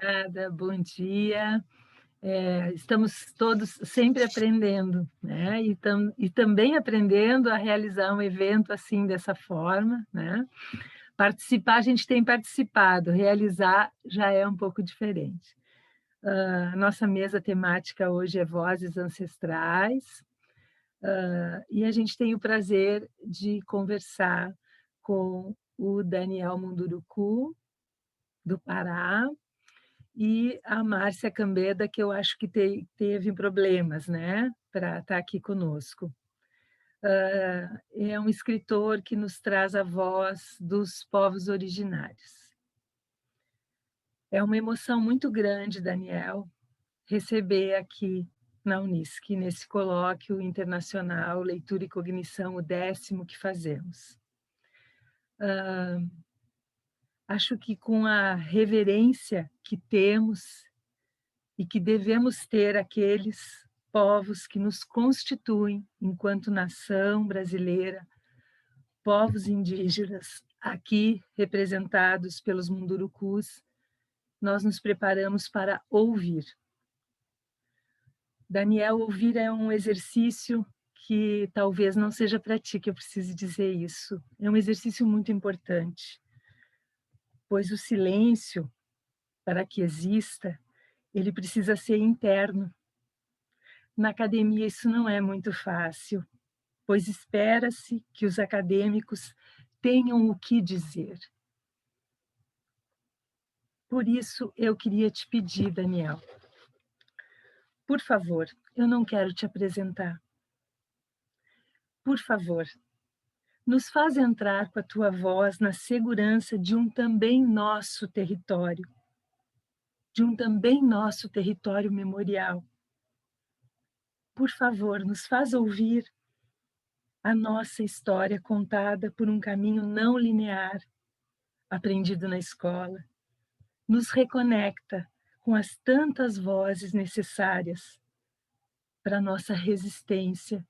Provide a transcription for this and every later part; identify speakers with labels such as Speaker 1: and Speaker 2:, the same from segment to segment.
Speaker 1: Obrigada, bom dia. Estamos todos sempre aprendendo, né, e também aprendendo a realizar um evento, assim, dessa forma, né. Participar, a gente tem participado, realizar já é um pouco diferente. A nossa mesa temática hoje é Vozes Ancestrais, e a gente tem o prazer de conversar com o Daniel Munduruku, do Pará, e a Márcia Cambeda, que eu acho que teve problemas, né, para estar aqui conosco. É um escritor que nos traz a voz dos povos originários. É uma emoção muito grande, Daniel, receber aqui na Unisc, nesse colóquio internacional Leitura e Cognição, o 10º que fazemos. Acho que com a reverência que temos e que devemos ter aqueles povos que nos constituem enquanto nação brasileira, povos indígenas, aqui representados pelos Mundurucus, nós nos preparamos para ouvir. Daniel, ouvir é um exercício que talvez não seja para ti que eu precise dizer isso. É um exercício muito importante, pois o silêncio, para que exista, ele precisa ser interno. Na academia isso não é muito fácil, pois espera-se que os acadêmicos tenham o que dizer. Por isso eu queria te pedir, Daniel, por favor, eu não quero te apresentar. Por favor, nos faz entrar com a tua voz na segurança de um também nosso território, de um também nosso território memorial. Por favor, nos faz ouvir a nossa história contada por um caminho não linear, aprendido na escola, nos reconecta com as tantas vozes necessárias para a nossa resistência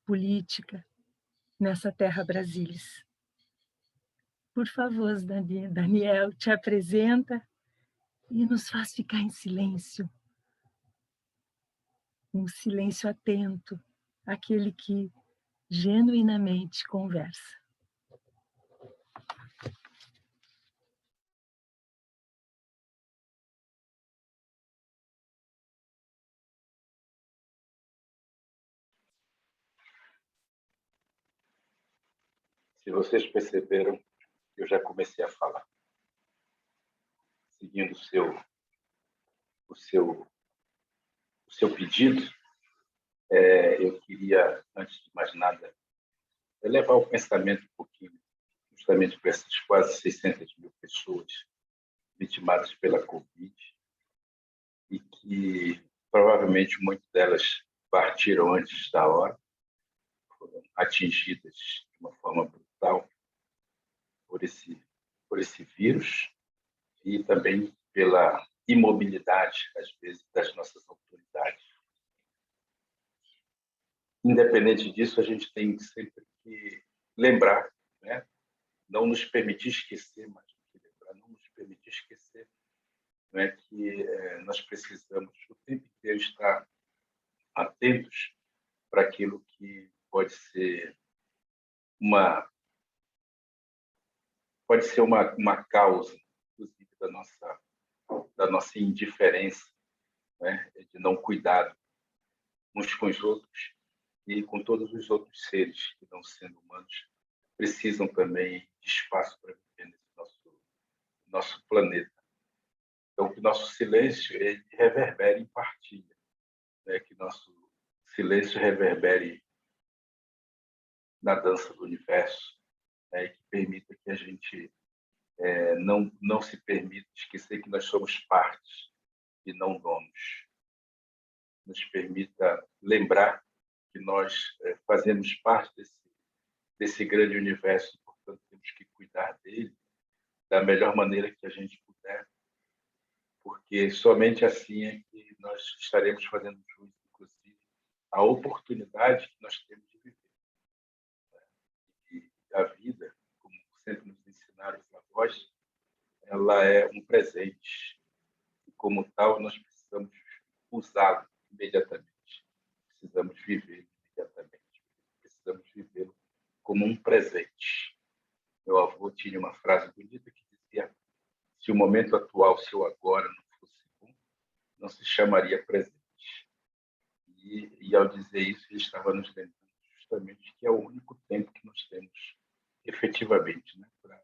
Speaker 1: política nessa terra Brasilis. Por favor, Daniel, te apresenta e nos faz ficar em silêncio, um silêncio atento, aquele que genuinamente conversa.
Speaker 2: Se vocês perceberam, eu já comecei a falar, seguindo o seu, o seu pedido. Eu queria, antes de mais nada, elevar o pensamento um pouquinho, justamente para essas quase 600 mil pessoas vitimadas pela Covid e que provavelmente muitas delas partiram antes da hora, foram atingidas de uma forma brutal por esse vírus e também pela imobilidade, às vezes, das nossas autoridades. Independente disso, a gente tem sempre que lembrar, né? Não nos permitir esquecer, mas lembrar, não nos permitir esquecer, né? Que nós precisamos o tempo inteiro estar atentos para aquilo que pode ser uma causa, inclusive, da nossa indiferença, né? De não cuidado uns com os outros e com todos os outros seres que, não sendo humanos, precisam também de espaço para viver nesse nosso planeta. Então, que nosso silêncio ele reverbere em partilha, né? Que nosso silêncio reverbere na dança do universo, né? E que permita que a gente não se permita esquecer que nós somos partes e não donos. Nos permita lembrar que nós fazemos parte desse grande universo, portanto, temos que cuidar dele da melhor maneira que a gente puder, porque somente assim é que nós estaremos fazendo jus, inclusive, à oportunidade que nós temos de viver. E a vida, como sempre nos ensinaram os avós, ela é um presente. como tal, nós precisamos usá-lo imediatamente. Precisamos viver imediatamente. Precisamos vivê-lo como um presente. Meu avô tinha uma frase bonita que dizia: se o momento atual, se o agora não fosse bom, não se chamaria presente. E ao dizer isso, ele estava nos lembrando justamente que é o único tempo que nós temos, efetivamente, né, para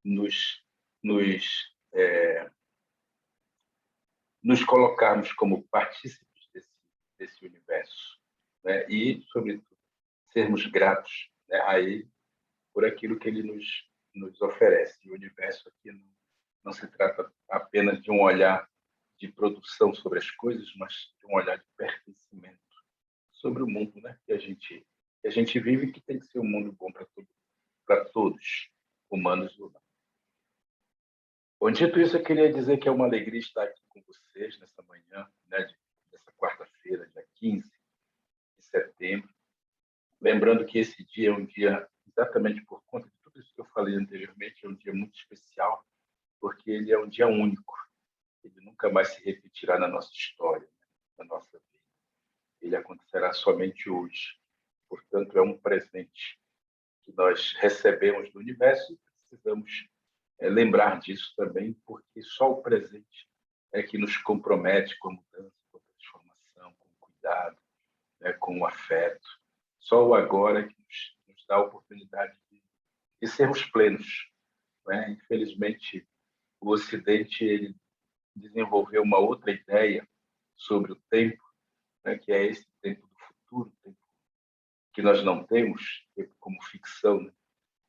Speaker 2: nos, nos, nos colocarmos como partícipes desse universo, né, e, sobretudo, sermos gratos, né, a ele por aquilo que ele nos oferece. E o universo aqui não se trata apenas de um olhar de produção sobre as coisas, mas de um olhar de pertencimento sobre o mundo, né, que a gente vive, que tem que ser um mundo bom para todos, humanos ou não. Bom, dito isso, eu queria dizer que é uma alegria estar aqui com vocês nessa manhã, né, dessa quarta-feira, dia 15 de setembro. Lembrando que esse dia é um dia, exatamente por conta de tudo isso que eu falei anteriormente, é um dia muito especial, porque ele é um dia único. Ele nunca mais se repetirá na nossa história, né, na nossa vida. Ele acontecerá somente hoje. Portanto, é um presente que nós recebemos do universo e precisamos lembrar disso também, porque só o presente é que nos compromete com a mudança, com a transformação, com o cuidado, né, com o afeto. Só o agora é que nos dá a oportunidade de sermos plenos, né? Infelizmente, o Ocidente ele desenvolveu uma outra ideia sobre o tempo, né, que é esse tempo do futuro, tempo que nós não temos, tempo como ficção, né?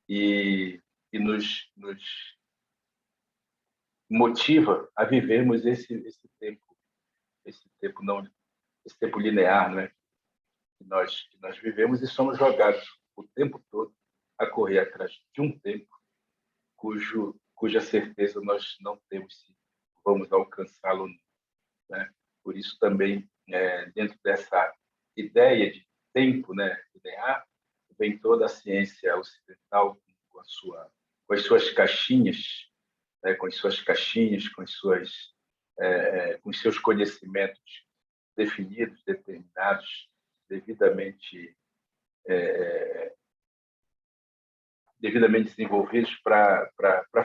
Speaker 2: E nos motiva a vivermos esse tempo não, esse tempo linear, né? Que nós vivemos e somos jogados o tempo todo a correr atrás de um tempo cuja certeza nós não temos se vamos alcançá-lo, né? Por isso também, dentro dessa ideia de tempo, né, linear, vem toda a ciência ocidental com as suas caixinhas, né, com as suas caixinhas, com os seus conhecimentos definidos, determinados, devidamente desenvolvidos para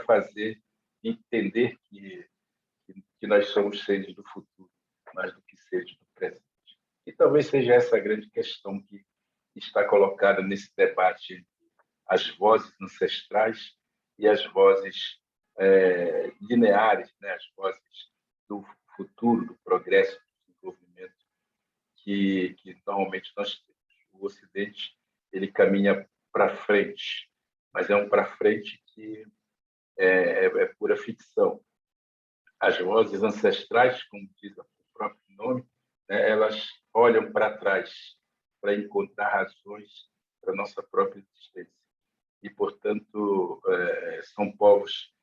Speaker 2: fazer entender que nós somos seres do futuro, mais do que seres do presente. E talvez seja essa a grande questão que está colocada nesse debate entre as vozes ancestrais e as vozes lineares, né? As vozes do futuro, do progresso, do desenvolvimento que normalmente nós temos. O Ocidente ele caminha para frente, mas é um para frente que é pura ficção. As vozes ancestrais, como diz o próprio nome, né, elas olham para trás para encontrar razões para a nossa própria existência. E, portanto, são povos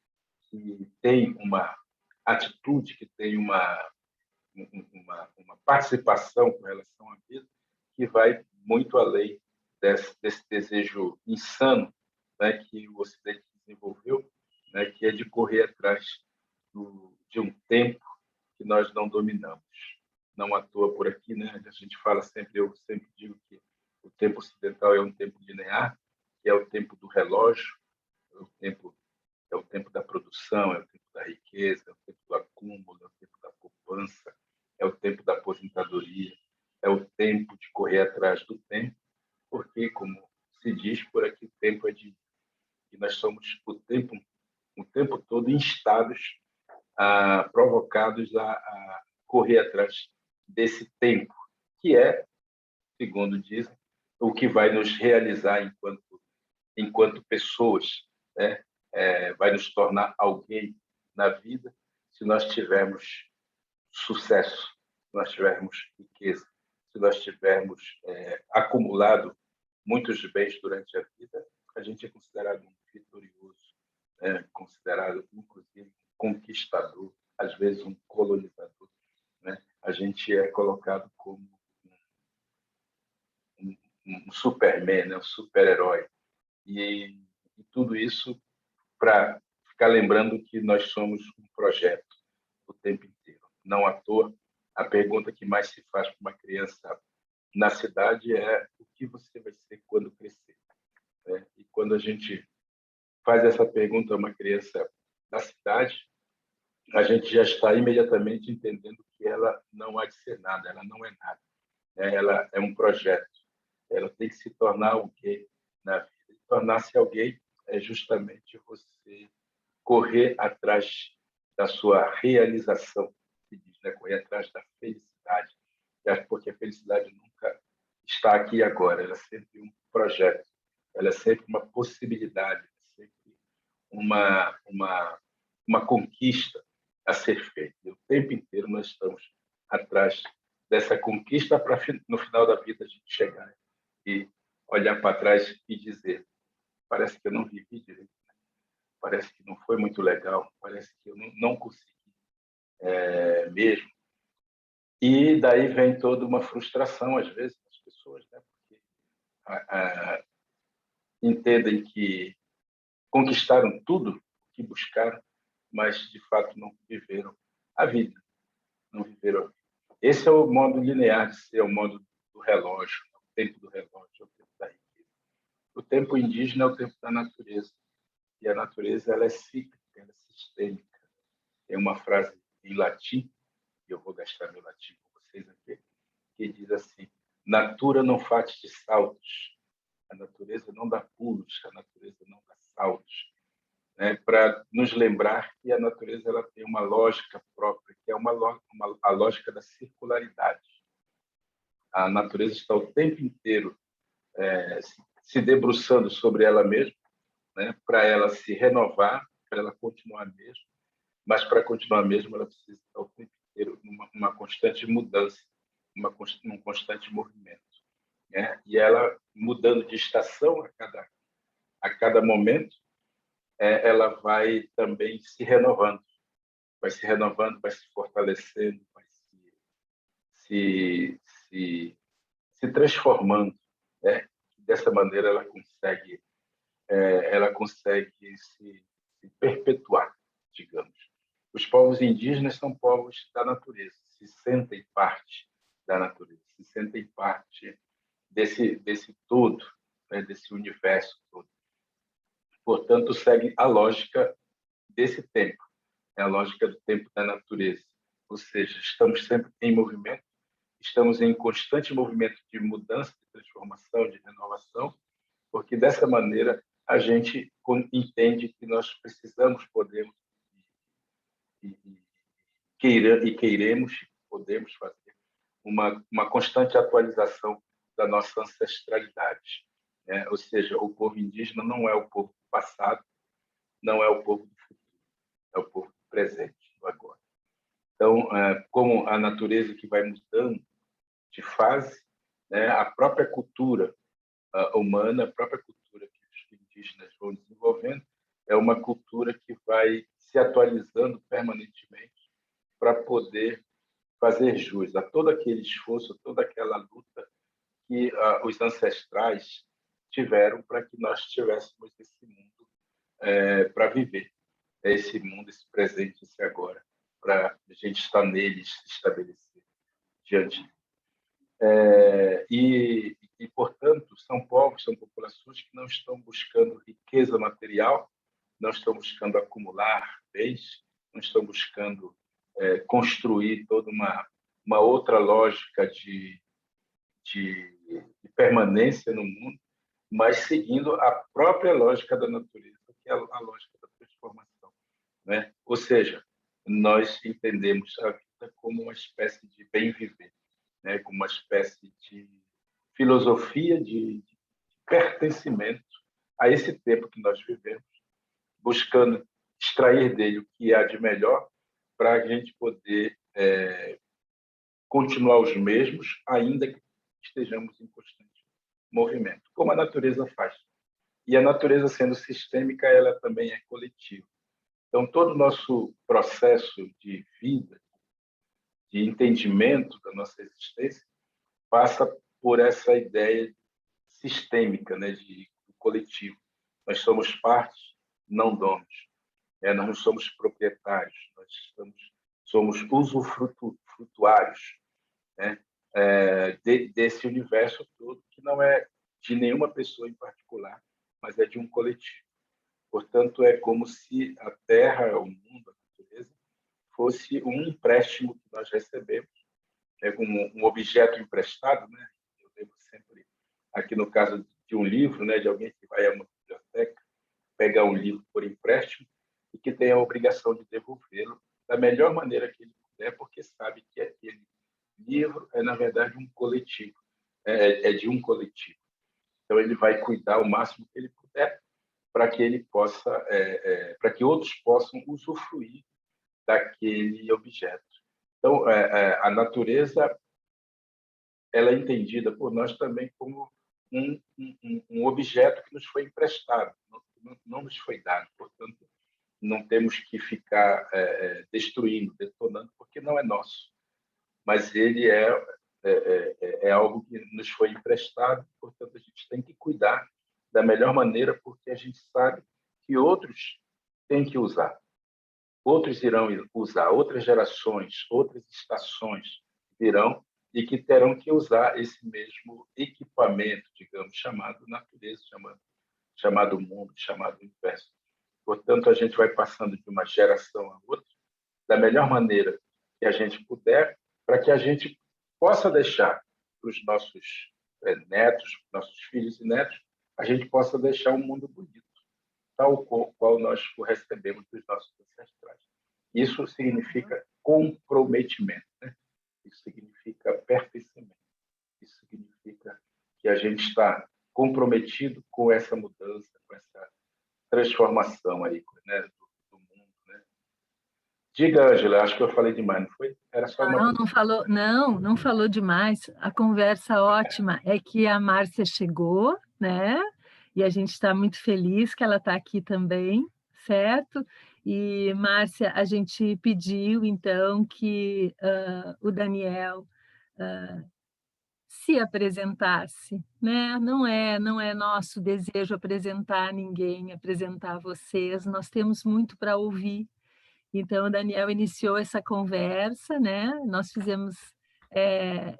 Speaker 2: que têm uma atitude, que têm uma participação com relação à vida que vai muito além desse desejo insano, né, que o Ocidente desenvolveu, né, que é de correr atrás de um tempo que nós não dominamos. Não à toa por aqui, né? A gente fala sempre, eu sempre digo que o tempo ocidental é um tempo linear, que é o tempo do relógio, é o tempo da produção, é o tempo da riqueza, é o tempo do acúmulo, é o tempo da poupança, é o tempo da aposentadoria, é o tempo de correr atrás do tempo, porque, como se diz por aqui, o tempo é de que nós somos o tempo todo instados, provocados a correr atrás desse tempo, que é, segundo dizem, o que vai nos realizar enquanto pessoas, né? Vai nos tornar alguém na vida se nós tivermos sucesso, se nós tivermos riqueza, se nós tivermos acumulado muitos bens durante a vida, a gente é considerado um vitorioso, considerado, inclusive, um conquistador, às vezes um colonizador, né? A gente é colocado como um Superman, né? Um super-herói. E tudo isso para ficar lembrando que nós somos um projeto o tempo inteiro. Não à toa, a pergunta que mais se faz para uma criança na cidade é: o que você vai ser quando crescer? Né? E quando a gente faz essa pergunta a uma criança da cidade, a gente já está imediatamente entendendo que ela não há de ser nada, ela não é nada, né? Ela é um projeto, ela tem que se tornar alguém na vida. E tornar-se alguém é justamente você correr atrás da sua realização, se diz, né? Correr atrás da felicidade, porque a felicidade nunca está aqui e agora, ela é sempre um projeto, ela é sempre uma possibilidade, é sempre uma conquista a ser feita. E o tempo inteiro nós estamos atrás dessa conquista para, no final da vida, a gente chegar e olhar para trás e dizer: parece que eu não vivi direito, parece que não foi muito legal, parece que eu não consegui mesmo. E daí vem toda uma frustração, às vezes, das pessoas, né? Porque entendem que conquistaram tudo o que buscaram, mas, de fato, não viveram a vida. Não viveram a vida. Esse é o modo linear de ser, é o modo do relógio, o tempo do relógio, o tempo da riqueza. O tempo indígena é o tempo da natureza. E a natureza, ela é cíclica, ela é sistêmica. Tem uma frase em latim, e eu vou gastar meu latim com vocês aqui, que diz assim: natura não faz de saltos, a natureza não dá pulos, a natureza não dá saltos, né? Para nos lembrar que a natureza ela tem uma lógica própria, que é a lógica da circularidade. A natureza está o tempo inteiro se debruçando sobre ela mesma, né? Para ela se renovar, para ela continuar mesmo, mas para continuar mesmo ela precisa estar o tempo inteiro numa constante mudança, num constante movimento, né? E ela mudando de estação a cada momento, ela vai também se renovando, vai se fortalecendo, vai se, se, se transformando, né? Dessa maneira ela consegue se perpetuar, digamos. Os povos indígenas são povos da natureza, se sentem parte da natureza, se sentem parte desse todo, né? Desse universo todo. Portanto, segue a lógica desse tempo, é a lógica do tempo da natureza. Ou seja, estamos sempre em movimento, estamos em constante movimento de mudança, de transformação, de renovação, porque dessa maneira a gente entende que nós precisamos, podemos queremos, podemos fazer uma constante atualização da nossa ancestralidade, né? Ou seja, o povo indígena não é o povo do passado, não é o povo do futuro, é o povo do presente, do agora. Então, como a natureza que vai mudando de fase, né, a própria cultura humana, a própria cultura que os indígenas vão desenvolvendo, é uma cultura que vai se atualizando permanentemente para poder fazer jus a todo aquele esforço, a toda aquela luta que os ancestrais tiveram para que nós tivéssemos esse mundo para viver. Esse mundo, esse presente, esse agora, para a gente estar nele, se estabelecer diante. Portanto, são povos, são populações que não estão buscando riqueza material, não estão buscando acumular bens, não estão buscando construir toda uma outra lógica de permanência no mundo, mas seguindo a própria lógica da natureza, que é a lógica da transformação, né? Ou seja, nós entendemos a vida como uma espécie de bem viver, né? Como uma espécie de filosofia de pertencimento a esse tempo que nós vivemos, buscando extrair dele o que há de melhor para a gente poder continuar os mesmos, ainda que estejamos em constante movimento, como a natureza faz. E a natureza, sendo sistêmica, ela também é coletiva. Então, todo o nosso processo de vida, de entendimento da nossa existência, passa por essa ideia sistêmica, né, de coletivo. Nós somos parte, não donos. Nós não somos proprietários, nós estamos somos usufrutuários, né? Desse universo todo, que não é de nenhuma pessoa em particular, mas é de um coletivo. Portanto, é como se a Terra, o mundo, a natureza, fosse um empréstimo que nós recebemos, um objeto emprestado, né? Eu lembro sempre, aqui no caso de um livro, né, de alguém que vai a uma biblioteca, pegar um livro por empréstimo e que tem a obrigação de devolvê-lo da melhor maneira que ele puder, porque sabe que aquele livro é, na verdade, um coletivo, é de um coletivo. Então, ele vai cuidar o máximo que ele puder para que ele possa, para que outros possam usufruir daquele objeto. Então, a natureza, ela é entendida por nós também como um objeto que nos foi emprestado, não nos foi dado. Portanto, não temos que ficar destruindo, detonando, porque não é nosso. Mas ele é algo que nos foi emprestado, portanto, a gente tem que cuidar da melhor maneira, porque a gente sabe que outros têm que usar. Outros irão usar, outras gerações, outras estações virão e que terão que usar esse mesmo equipamento, digamos, chamado natureza, chamado mundo, chamado universo. Portanto, a gente vai passando de uma geração a outra da melhor maneira que a gente puder, para que a gente possa deixar para os nossos netos, nossos filhos e netos, a gente possa deixar um mundo bonito, tal qual nós o recebemos dos nossos ancestrais. Isso significa comprometimento, né? Isso significa pertencimento. Isso significa que a gente está comprometido com essa mudança, com essa transformação aí, né, do mundo, né? Diga, Ângela, acho que eu falei demais, não foi? Era só uma...
Speaker 1: Não falou demais. A conversa ótima é que a Márcia chegou, né? E a gente está muito feliz que ela está aqui também, certo? E, Márcia, a gente pediu, então, que o Daniel se apresentasse, né? Não é nosso desejo apresentar ninguém, apresentar vocês, nós temos muito para ouvir. Então, o Daniel iniciou essa conversa, né? Nós fizemos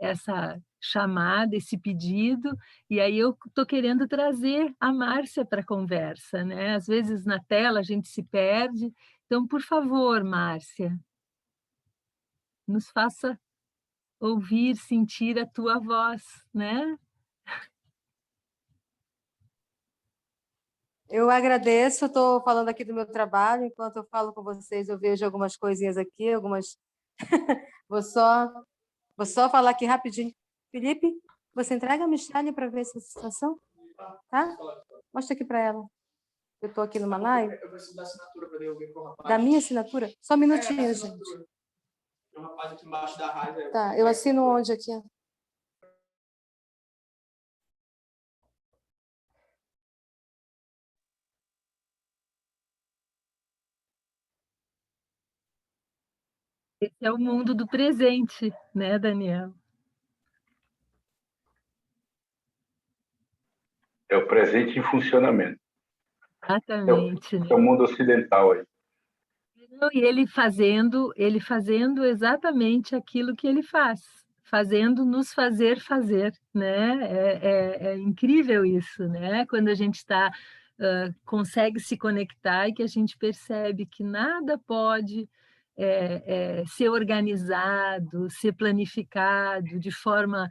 Speaker 1: essa chamada, esse pedido, e aí eu estou querendo trazer a Márcia para a conversa, né? Às vezes na tela a gente se perde. Então, por favor, Márcia, nos faça ouvir, sentir a tua voz, né?
Speaker 3: Eu agradeço, estou falando aqui do meu trabalho, enquanto eu falo com vocês, eu vejo algumas coisinhas aqui, algumas... vou só falar aqui rapidinho. Felipe, você entrega a Michelle para ver essa situação? Tá? Mostra aqui para ela. Eu estou aqui numa live. Eu preciso da assinatura para devolver para o rapaz. Da minha assinatura? Só um minutinho, gente. Tem um rapaz aqui embaixo da rádio. Tá, eu assino onde aqui?
Speaker 1: Esse é o mundo do presente, né, Daniel?
Speaker 2: É o presente em funcionamento.
Speaker 1: Exatamente.
Speaker 2: É o mundo ocidental aí.
Speaker 1: E ele fazendo exatamente aquilo que ele faz, fazendo nos fazer fazer, né? É incrível isso, né? Quando a gente consegue se conectar e que a gente percebe que nada pode ser organizado, ser planificado de forma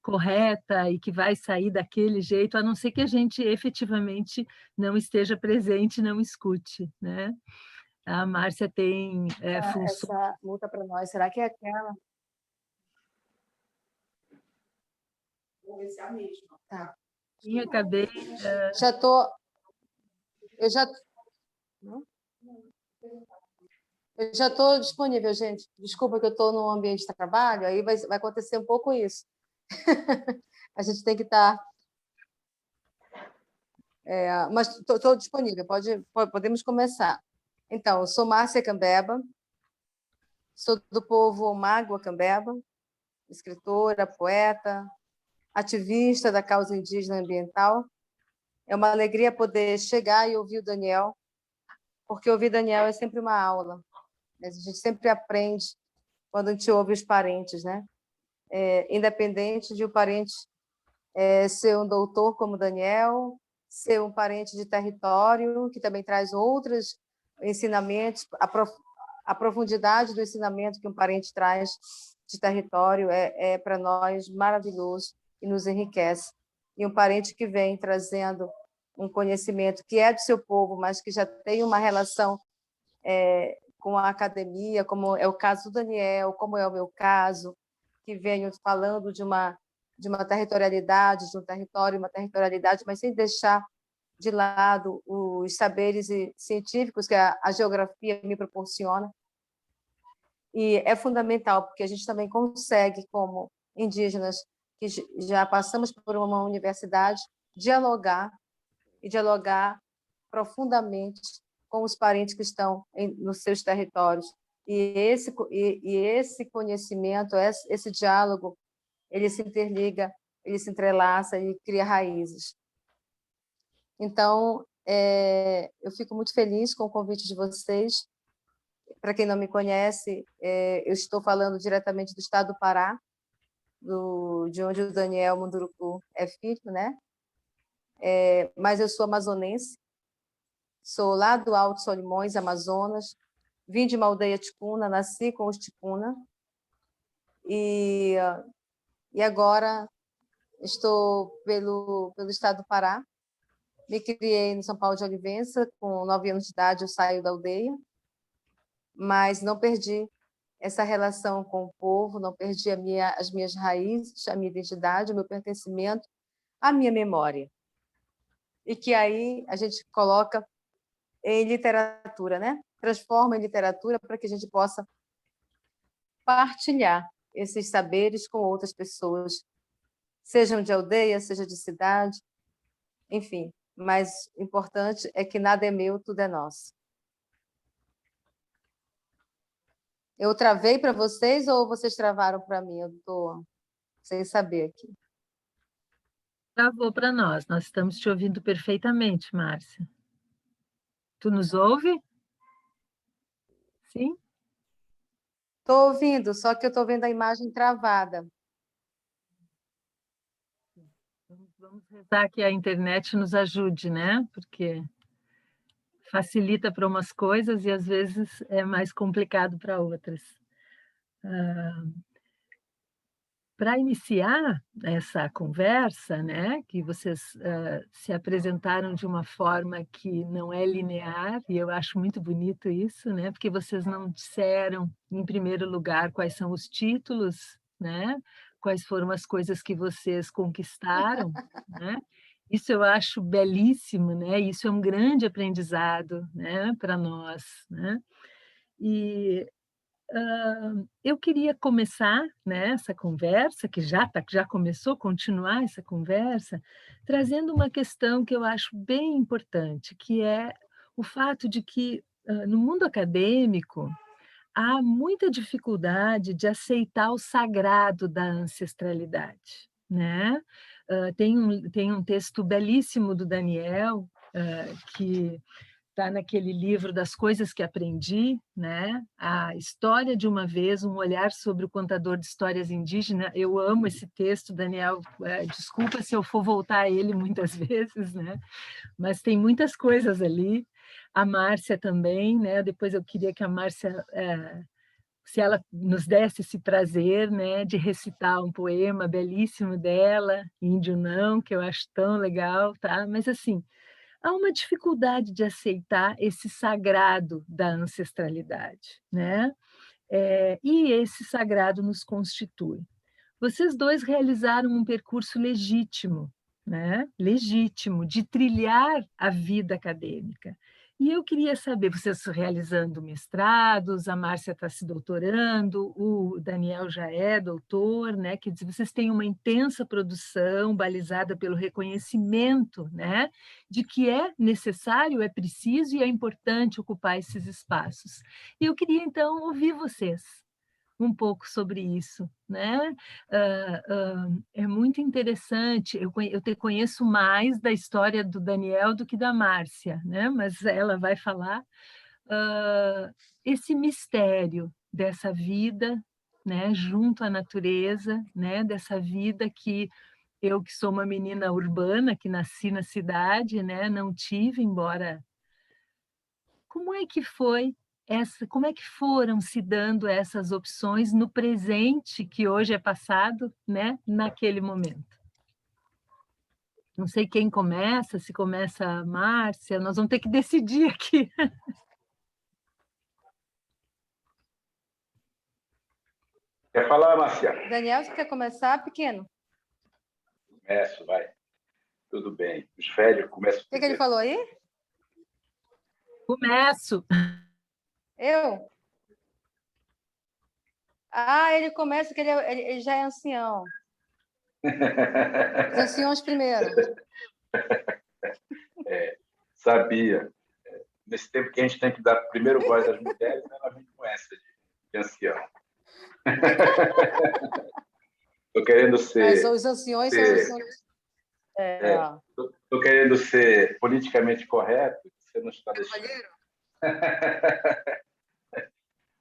Speaker 1: correta e que vai sair daquele jeito, a não ser que a gente efetivamente não esteja presente, não escute, né? A Márcia tem funções.
Speaker 3: Essa multa para nós, será que é aquela? Vou ver se é a mesma. Tá.
Speaker 1: Sim, acabei.
Speaker 3: Já estou. Eu já. Eu já estou disponível, gente. Desculpa que eu estou no ambiente de trabalho, aí vai acontecer um pouco isso. A gente tem que estar. Mas estou disponível, podemos começar. Então, eu sou Márcia Cambeba, sou do povo Mágua Cambeba, escritora, poeta, ativista da causa indígena ambiental. É uma alegria poder chegar e ouvir o Daniel, porque ouvir Daniel é sempre uma aula. A gente sempre aprende quando a gente ouve os parentes, né? Independente de o parente ser um doutor como Daniel, ser um parente de território, que também traz outros ensinamentos, a profundidade do ensinamento que um parente traz de território para nós maravilhoso e nos enriquece. E um parente que vem trazendo um conhecimento que é do seu povo, mas que já tem uma relação com a academia, como é o caso do Daniel, como é o meu caso, que venho falando de uma territorialidade, de um território, uma territorialidade, mas sem deixar de lado os saberes científicos que a geografia me proporciona. E é fundamental, porque a gente também consegue, como indígenas, que já passamos por uma universidade, dialogar profundamente com os parentes que estão nos seus territórios. E esse conhecimento, esse diálogo, ele se interliga, ele se entrelaça e cria raízes. Então, eu fico muito feliz com o convite de vocês. Para quem não me conhece, eu estou falando diretamente do estado do Pará, de onde o Daniel Munduruku é filho, né? Mas eu sou amazonense, sou lá do Alto Solimões, Amazonas, vim de uma aldeia ticuna, nasci com os ticuna, e agora estou pelo estado do Pará. Me criei no São Paulo de Olivença, com 9 anos de idade eu saio da aldeia, mas não perdi essa relação com o povo, não perdi as minhas raízes, a minha identidade, o meu pertencimento, a minha memória. E que aí a gente coloca em literatura, né? Transforma em literatura para que a gente possa partilhar esses saberes com outras pessoas, sejam de aldeia, seja de cidade, enfim. Mas o importante é que nada é meu, tudo é nosso. Eu travei para vocês ou vocês travaram para mim? Eu estou sem saber aqui.
Speaker 1: Travou para nós estamos te ouvindo perfeitamente, Márcia. Tu nos ouve? Sim?
Speaker 3: Estou ouvindo, só que eu estou vendo a imagem travada.
Speaker 1: Vamos rezar que a internet nos ajude, né? Porque facilita para umas coisas e às vezes é mais complicado para outras. Para iniciar essa conversa, né, que vocês se apresentaram de uma forma que não é linear, e eu acho muito bonito isso, né, porque vocês não disseram, em primeiro lugar, quais são os títulos, né, quais foram as coisas que vocês conquistaram, né, isso eu acho belíssimo, né, isso é um grande aprendizado, né, para nós, né, e eu queria começar, né, essa conversa, que já começou, continuar essa conversa, trazendo uma questão que eu acho bem importante, que é o fato de que, no mundo acadêmico, há muita dificuldade de aceitar o sagrado da ancestralidade, né? Tem um texto belíssimo do Daniel, que está naquele livro das coisas que aprendi, né? A história de uma vez, um olhar sobre o contador de histórias indígenas. Eu amo esse texto, Daniel. Desculpa se eu for voltar a ele muitas vezes, né? Mas tem muitas coisas ali. A Márcia também, né? Depois eu queria que a Márcia, se ela nos desse esse prazer, né, de recitar um poema belíssimo dela, Índio Não, que eu acho tão legal, tá? Mas assim, há uma dificuldade de aceitar esse sagrado da ancestralidade, né? E esse sagrado nos constitui. Vocês dois realizaram um percurso legítimo, né? Legítimo, de trilhar a vida acadêmica. E eu queria saber, vocês realizando mestrados, a Márcia está se doutorando, o Daniel já é doutor, né? Quer dizer, vocês têm uma intensa produção balizada pelo reconhecimento, né? De que é necessário, é preciso e é importante ocupar esses espaços. E eu queria, então, ouvir vocês um pouco sobre isso, né? É muito interessante. Eu te conheço mais da história do Daniel do que da Márcia, né? Mas ela vai falar. esse mistério dessa vida, né, junto à natureza, né, dessa vida que eu, que sou uma menina urbana, que nasci na cidade, né, não tive, embora... Como é que foi como é que foram se dando essas opções no presente, que hoje é passado, né, naquele momento? Não sei quem começa, se começa a Márcia, nós vamos ter que decidir aqui.
Speaker 2: Quer falar, Marcia?
Speaker 3: Daniel, você quer começar, pequeno?
Speaker 2: Começo, vai. Tudo bem. Os velhos começam
Speaker 3: O que ele falou aí?
Speaker 1: Começo.
Speaker 3: Eu? Ah, ele começa que ele já é ancião. Os anciões primeiro.
Speaker 2: Sabia. Nesse tempo que a gente tem que dar primeiro voz às mulheres, ela vem com essa de ancião. Estou querendo
Speaker 3: Mas
Speaker 2: ser...
Speaker 3: os anciões são...
Speaker 2: Estou querendo ser politicamente correto, você não está deixando.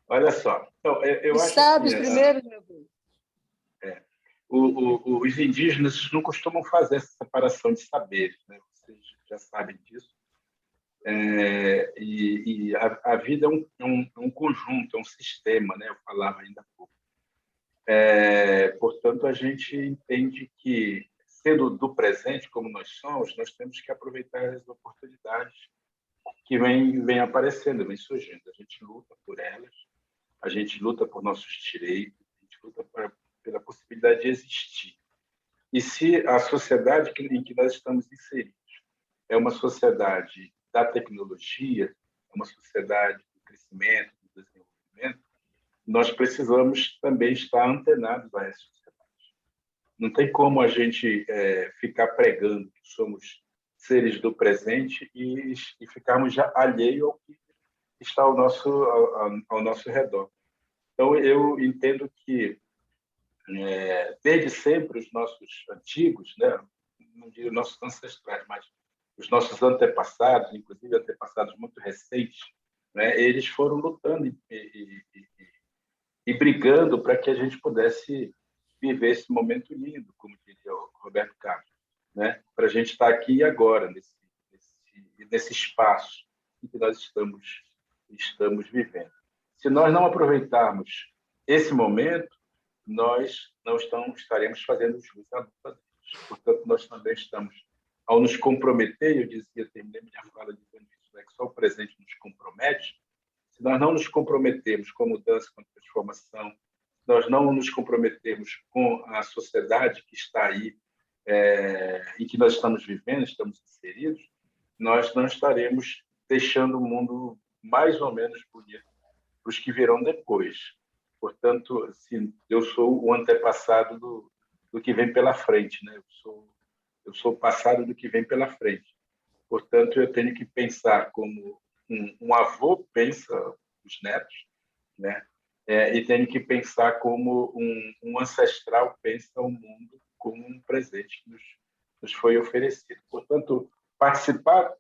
Speaker 2: Olha só, então, eu acho
Speaker 3: Sabes
Speaker 2: assim,
Speaker 3: primeiro, meu Deus.
Speaker 2: os indígenas não costumam fazer essa separação de saberes, né? Vocês já sabem disso. E a vida é um conjunto, é um sistema, né? Eu falava ainda há pouco. Portanto, a gente entende que, sendo do presente como nós somos, nós temos que aproveitar as oportunidades que vêm aparecendo, vêm surgindo. A gente luta por elas, a gente luta por nossos direitos, a gente luta pela possibilidade de existir. E se a sociedade em que nós estamos inseridos é uma sociedade da tecnologia, é uma sociedade do crescimento, do desenvolvimento, nós precisamos também estar antenados a essa sociedade. Não tem como a gente ficar pregando que somos seres do presente e ficarmos já alheios ao que está ao nosso redor. Então, eu entendo que, desde sempre, os nossos antigos, né, não digo nossos ancestrais, mas os nossos antepassados, inclusive antepassados muito recentes, né, eles foram lutando e brigando para que a gente pudesse viver esse momento lindo, como diria o Roberto Carlos, né, para a gente estar aqui e agora, nesse espaço em que nós estamos vivendo. Se nós não aproveitarmos esse momento, nós não estaremos fazendo jus à luta deles. Portanto, nós também estamos, ao nos comprometer, eu dizia, terminei minha fala dizendo isso, né, que só o presente nos compromete. Se nós não nos comprometermos com a mudança, com a transformação, se nós não nos comprometermos com a sociedade que está aí, em que nós estamos vivendo, estamos inseridos, nós não estaremos deixando o mundo mais ou menos bonito para os que virão depois. Portanto, assim, eu sou o antepassado do que vem pela frente, né? Eu sou o passado do que vem pela frente. Portanto, eu tenho que pensar como um avô pensa os netos, né? E tenho que pensar como um ancestral pensa o mundo como um presente que nos foi oferecido. Portanto, participar,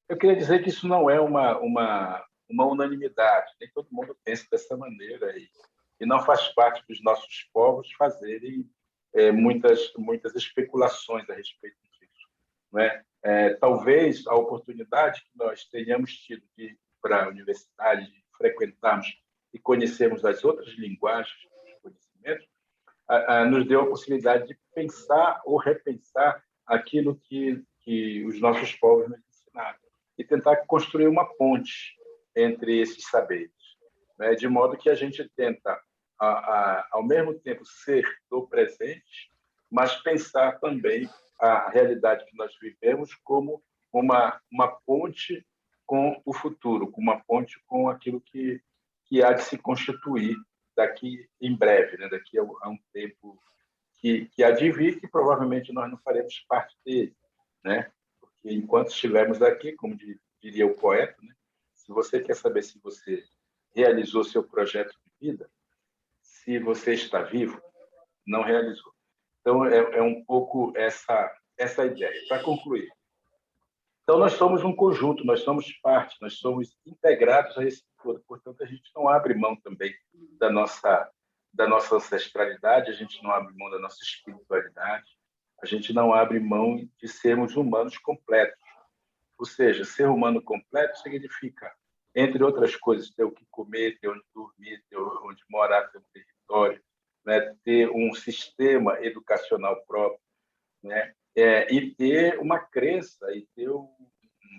Speaker 2: eu queria dizer que isso não é uma unanimidade, nem todo mundo pensa dessa maneira, e não faz parte dos nossos povos fazerem muitas especulações a respeito disso, não é? Talvez a oportunidade que nós tenhamos tido de ir para a universidade, de frequentarmos e conhecermos as outras linguagens dos conhecimentos, nos deu a possibilidade de pensar ou repensar aquilo que os nossos povos nos ensinaram e tentar construir uma ponte entre esses saberes, né? De modo que a gente tenta, ao mesmo tempo, ser do presente, mas pensar também a realidade que nós vivemos como uma ponte com o futuro, como uma ponte com aquilo que há de se constituir daqui em breve, né? Daqui a um tempo que há de vir, que provavelmente nós não faremos parte dele, né? Porque enquanto estivermos aqui, como diria o poeta, né? Se você quer saber se você realizou seu projeto de vida, se você está vivo, não realizou. Então, é um pouco essa ideia. Para concluir, Então, nós somos um conjunto, nós somos parte, nós somos integrados a esse todo. Portanto, a gente não abre mão também da nossa ancestralidade, a gente não abre mão da nossa espiritualidade, a gente não abre mão de sermos humanos completos. Ou seja, ser humano completo significa, entre outras coisas, ter o que comer, ter onde dormir, ter onde morar, ter um território, né? Ter um sistema educacional próprio, né? E ter uma crença, e ter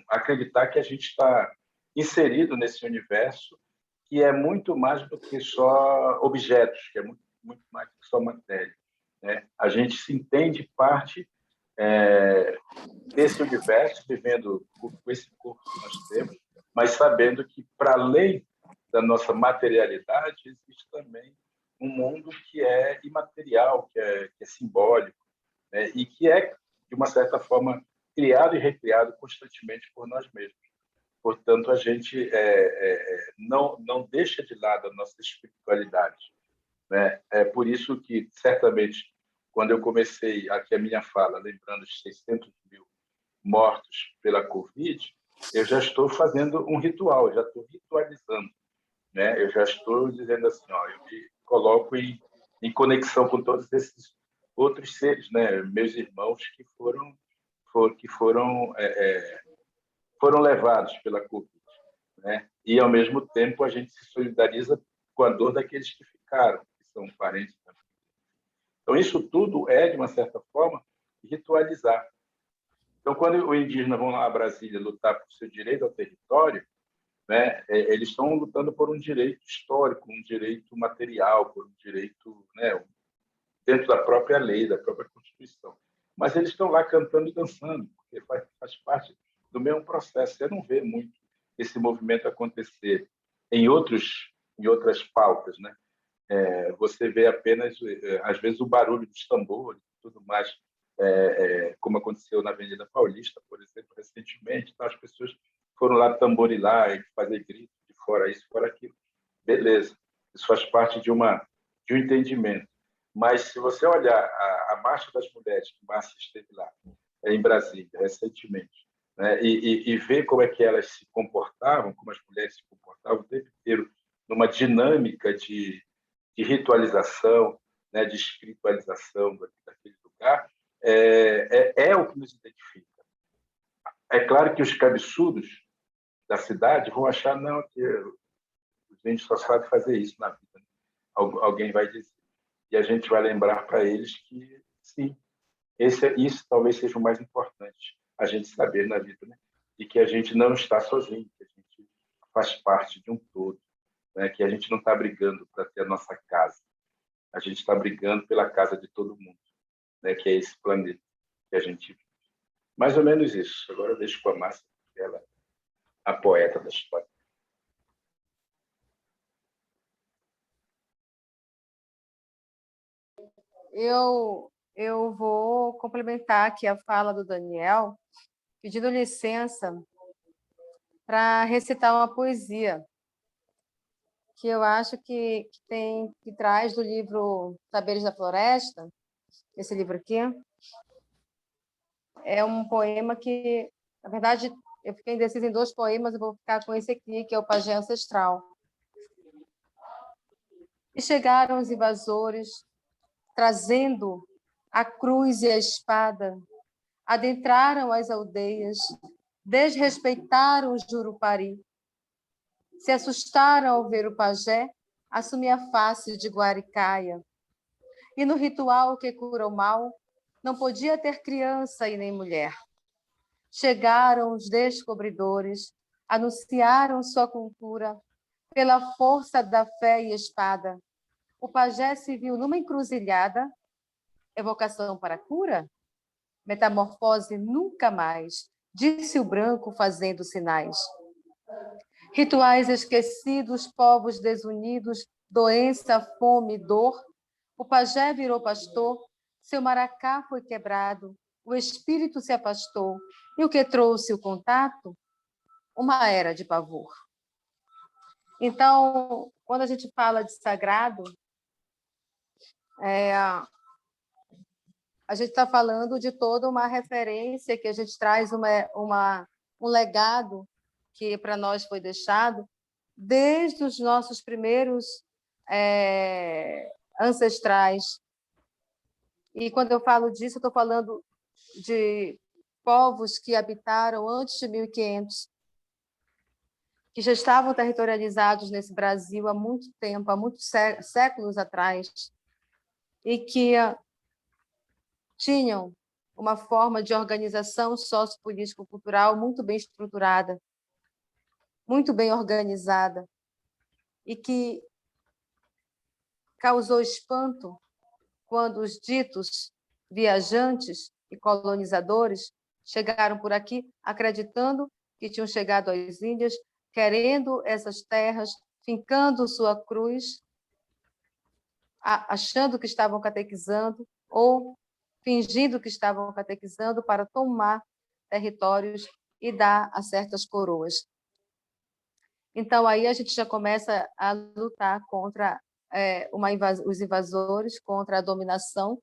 Speaker 2: acreditar que a gente está inserido nesse universo que é muito mais do que só objetos, que é muito mais do que só matéria, né? A gente se entende parte desse universo, vivendo com esse corpo que nós temos, mas sabendo que, para além da nossa materialidade, existe também um mundo que é imaterial, que é simbólico, né? E que é, de uma certa forma, criado e recriado constantemente por nós mesmos. Portanto, a gente não deixa de lado a nossa espiritualidade, né? É por isso que, certamente, quando eu comecei aqui a minha fala, lembrando os 600 mil mortos pela Covid, eu já estou fazendo um ritual, já estou ritualizando, né? Eu já estou dizendo assim, ó, eu me coloco em conexão com todos esses outros seres, né? Meus irmãos que foram levados pela Covid, né? E ao mesmo tempo a gente se solidariza com a dor daqueles que ficaram, que são parentes também. Então isso tudo é, de uma certa forma, ritualizar. Então, quando os indígenas vão lá a Brasília lutar por seu direito ao território, né, eles estão lutando por um direito histórico, um direito material, por um direito, né, dentro da própria lei, da própria Constituição. Mas eles estão lá cantando e dançando, porque faz parte do mesmo processo. Você não vê muito esse movimento acontecer em outras pautas, né? Você vê apenas, às vezes, o barulho dos tambores e tudo mais, como aconteceu na Avenida Paulista, por exemplo, recentemente. Então, as pessoas foram lá tamborilar e fazer gritos de fora isso, fora aquilo. Beleza, isso faz parte de um entendimento. Mas, se você olhar a Marcha das Mulheres, que Márcia esteve lá, em Brasília, recentemente, né, e ver como é que elas se comportavam, como as mulheres se comportavam o tempo inteiro, numa dinâmica de ritualização, né, de espiritualização daquele lugar, é o que nos identifica. É claro que os cabeçudos da cidade vão achar não, que a gente só sabe fazer isso na vida, né? Alguém vai dizer. E a gente vai lembrar para eles que, sim, isso talvez seja o mais importante, a gente saber na vida, né? E que a gente não está sozinho, que a gente faz parte de um todo, né? Que a gente não está brigando para ter a nossa casa, a gente está brigando pela casa de todo mundo, né? Que é esse planeta que a gente vive. Mais ou menos isso. Agora eu deixo com a Márcia, ela é a poeta da história.
Speaker 3: Eu vou complementar aqui a fala do Daniel, pedindo licença para recitar uma poesia que eu acho que traz do livro Saberes da Floresta, esse livro aqui. É um poema que, na verdade, eu fiquei indecisa em 2 poemas, eu vou ficar com esse aqui, que é o Pajé Ancestral. E chegaram os invasores, trazendo a cruz e a espada, adentraram as aldeias, desrespeitaram o Jurupari, se assustaram ao ver o pajé assumir a face de Guaricaia. E no ritual que cura o mal, não podia ter criança e nem mulher. Chegaram os descobridores, anunciaram sua cultura, pela força da fé e espada. O pajé se viu numa encruzilhada, evocação para cura? Metamorfose nunca mais, disse o branco fazendo sinais. Rituais esquecidos, povos desunidos, doença, fome, dor. O pajé virou pastor, seu maracá foi quebrado, o espírito se afastou. E o que trouxe o contato? Uma era de pavor. Então, quando a gente fala de sagrado, a gente está falando de toda uma referência que a gente traz uma um legado que para nós foi deixado desde os nossos primeiros ancestrais. E quando eu falo disso, eu estou falando de povos que habitaram antes de 1500, que já estavam territorializados nesse Brasil há muito tempo, há muitos séculos atrás, e que tinham uma forma de organização sociopolítico-cultural muito bem estruturada, muito bem organizada, e que causou espanto quando os ditos viajantes e colonizadores chegaram por aqui acreditando que tinham chegado às Índias, querendo essas terras, fincando sua cruz, achando que estavam catequizando ou fingindo que estavam catequizando para tomar territórios e dar a certas coroas. Então, aí a gente já começa a lutar contra os invasores, contra a dominação,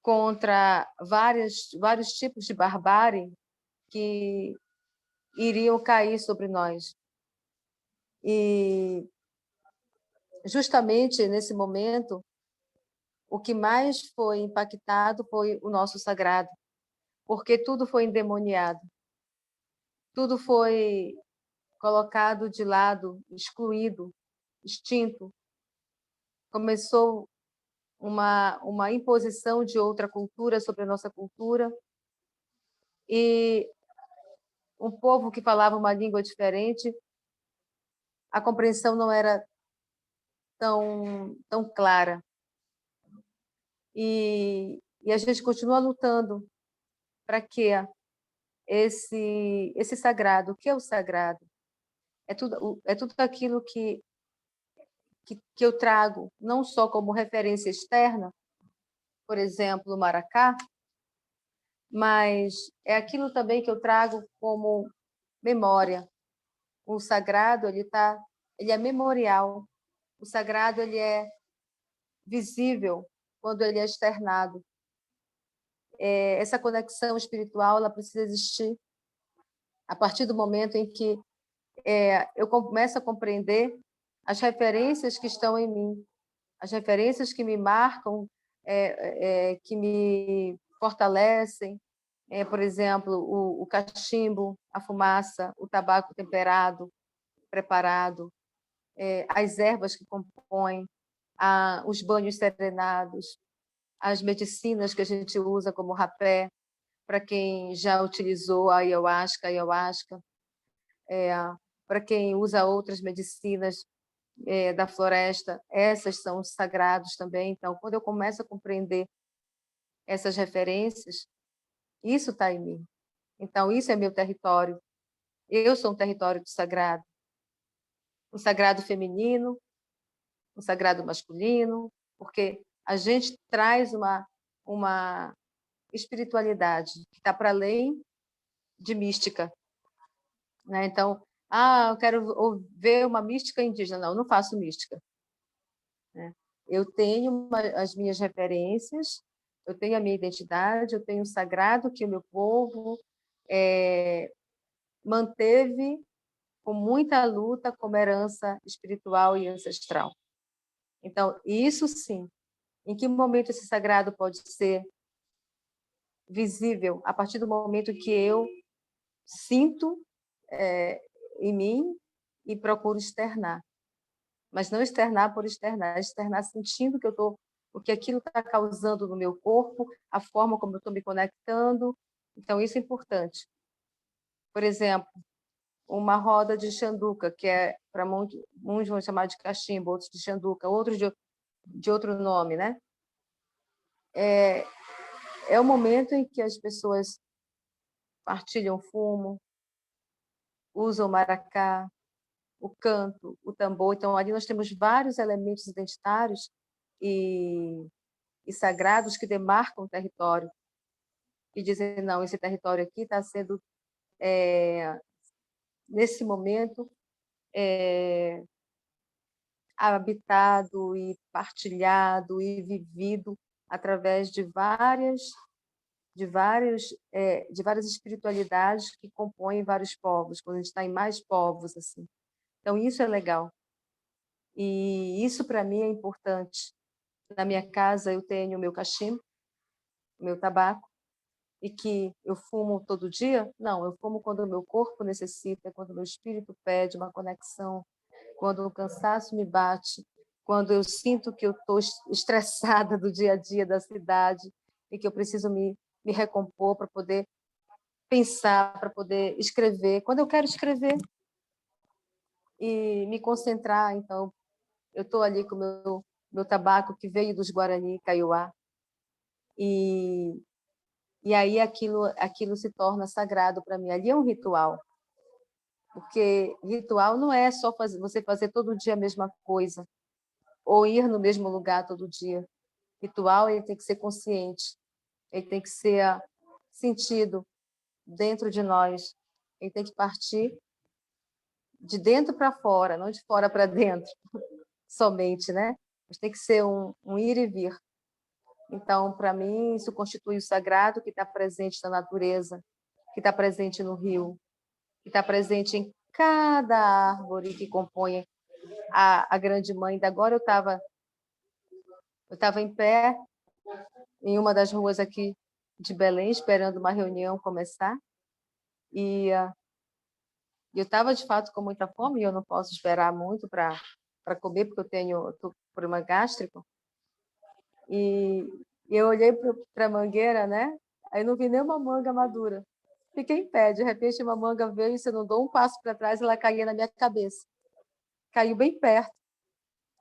Speaker 3: contra vários tipos de barbárie que iriam cair sobre nós. E, justamente nesse momento, o que mais foi impactado foi o nosso sagrado, porque tudo foi endemoniado, tudo foi colocado de lado, excluído, extinto. Começou uma imposição de outra cultura sobre a nossa cultura, e um povo que falava uma língua diferente, a compreensão não era tão clara. E a gente continua lutando para que esse sagrado, o que é o sagrado? É tudo aquilo que eu trago, não só como referência externa, por exemplo, o maracá, mas é aquilo também que eu trago como memória. O sagrado, ele é memorial. O sagrado, ele é visível quando ele é externado. Essa conexão espiritual, ela precisa existir a partir do momento em que eu começo a compreender as referências que estão em mim, as referências que me marcam, que me fortalecem, por exemplo, o cachimbo, a fumaça, o tabaco temperado, preparado, as ervas que compõem, os banhos serenados, as medicinas que a gente usa como rapé, para quem já utilizou a ayahuasca, para quem usa outras medicinas da floresta, essas são os sagrados também. Então, quando eu começo a compreender essas referências, isso está em mim. Então, isso é meu território. Eu sou um território do sagrado. Um sagrado feminino, um sagrado masculino, porque a gente traz uma espiritualidade que está para além de mística, né? Então, eu quero ver uma mística indígena. Não faço mística, né? Eu tenho as minhas referências, eu tenho a minha identidade, eu tenho o sagrado que o meu povo manteve com muita luta como herança espiritual e ancestral. Então, isso sim. Em que momento esse sagrado pode ser visível? A partir do momento que eu sinto em mim e procuro externar. Mas não externar por externar, externar sentindo o que aquilo está causando no meu corpo, a forma como eu estou me conectando. Então, isso é importante. Por exemplo, uma roda de xanduca, que para uns vão chamar de cachimbo, outros de xanduca, outros de outro nome, né? É o momento em que as pessoas partilham fumo, usam o maracá, o canto, o tambor. Então, ali nós temos vários elementos identitários e sagrados que demarcam o território e dizem, não, esse território aqui está sendo, nesse momento, habitado e partilhado e vivido através de várias de várias espiritualidades que compõem vários povos, quando a gente está em mais povos, assim. Então, isso é legal. E isso, para mim, é importante. Na minha casa, eu tenho o meu cachimbo, o meu tabaco, e que eu fumo todo dia? Não, eu fumo quando o meu corpo necessita, quando o meu espírito pede uma conexão, quando o cansaço me bate, quando eu sinto que eu estou estressada do dia a dia da cidade e que eu preciso me recompor para poder pensar, para poder escrever. Quando eu quero escrever e me concentrar, então, eu estou ali com o meu tabaco que veio dos Guarani, Kaiowá, e aí aquilo se torna sagrado para mim. Ali é um ritual, porque ritual não é só você fazer todo dia a mesma coisa, ou ir no mesmo lugar todo dia. Ritual, ele tem que ser consciente, ele tem que ser sentido dentro de nós, ele tem que partir de dentro para fora, não de fora para dentro somente, né? Mas tem que ser um ir e vir. Então, para mim, isso constitui o sagrado que está presente na natureza, que está presente no rio, que está presente em cada árvore que compõe a grande mãe. Ainda agora eu estava em pé em uma das ruas aqui de Belém, esperando uma reunião começar, e eu estava, de fato, com muita fome, e eu não posso esperar muito para comer, porque eu estou com problema gástrico, e eu olhei para a mangueira, né? Aí não vi nenhuma manga madura. Fiquei em pé, de repente uma manga veio, e se eu não dou um passo para trás, ela caía na minha cabeça. Caiu bem perto.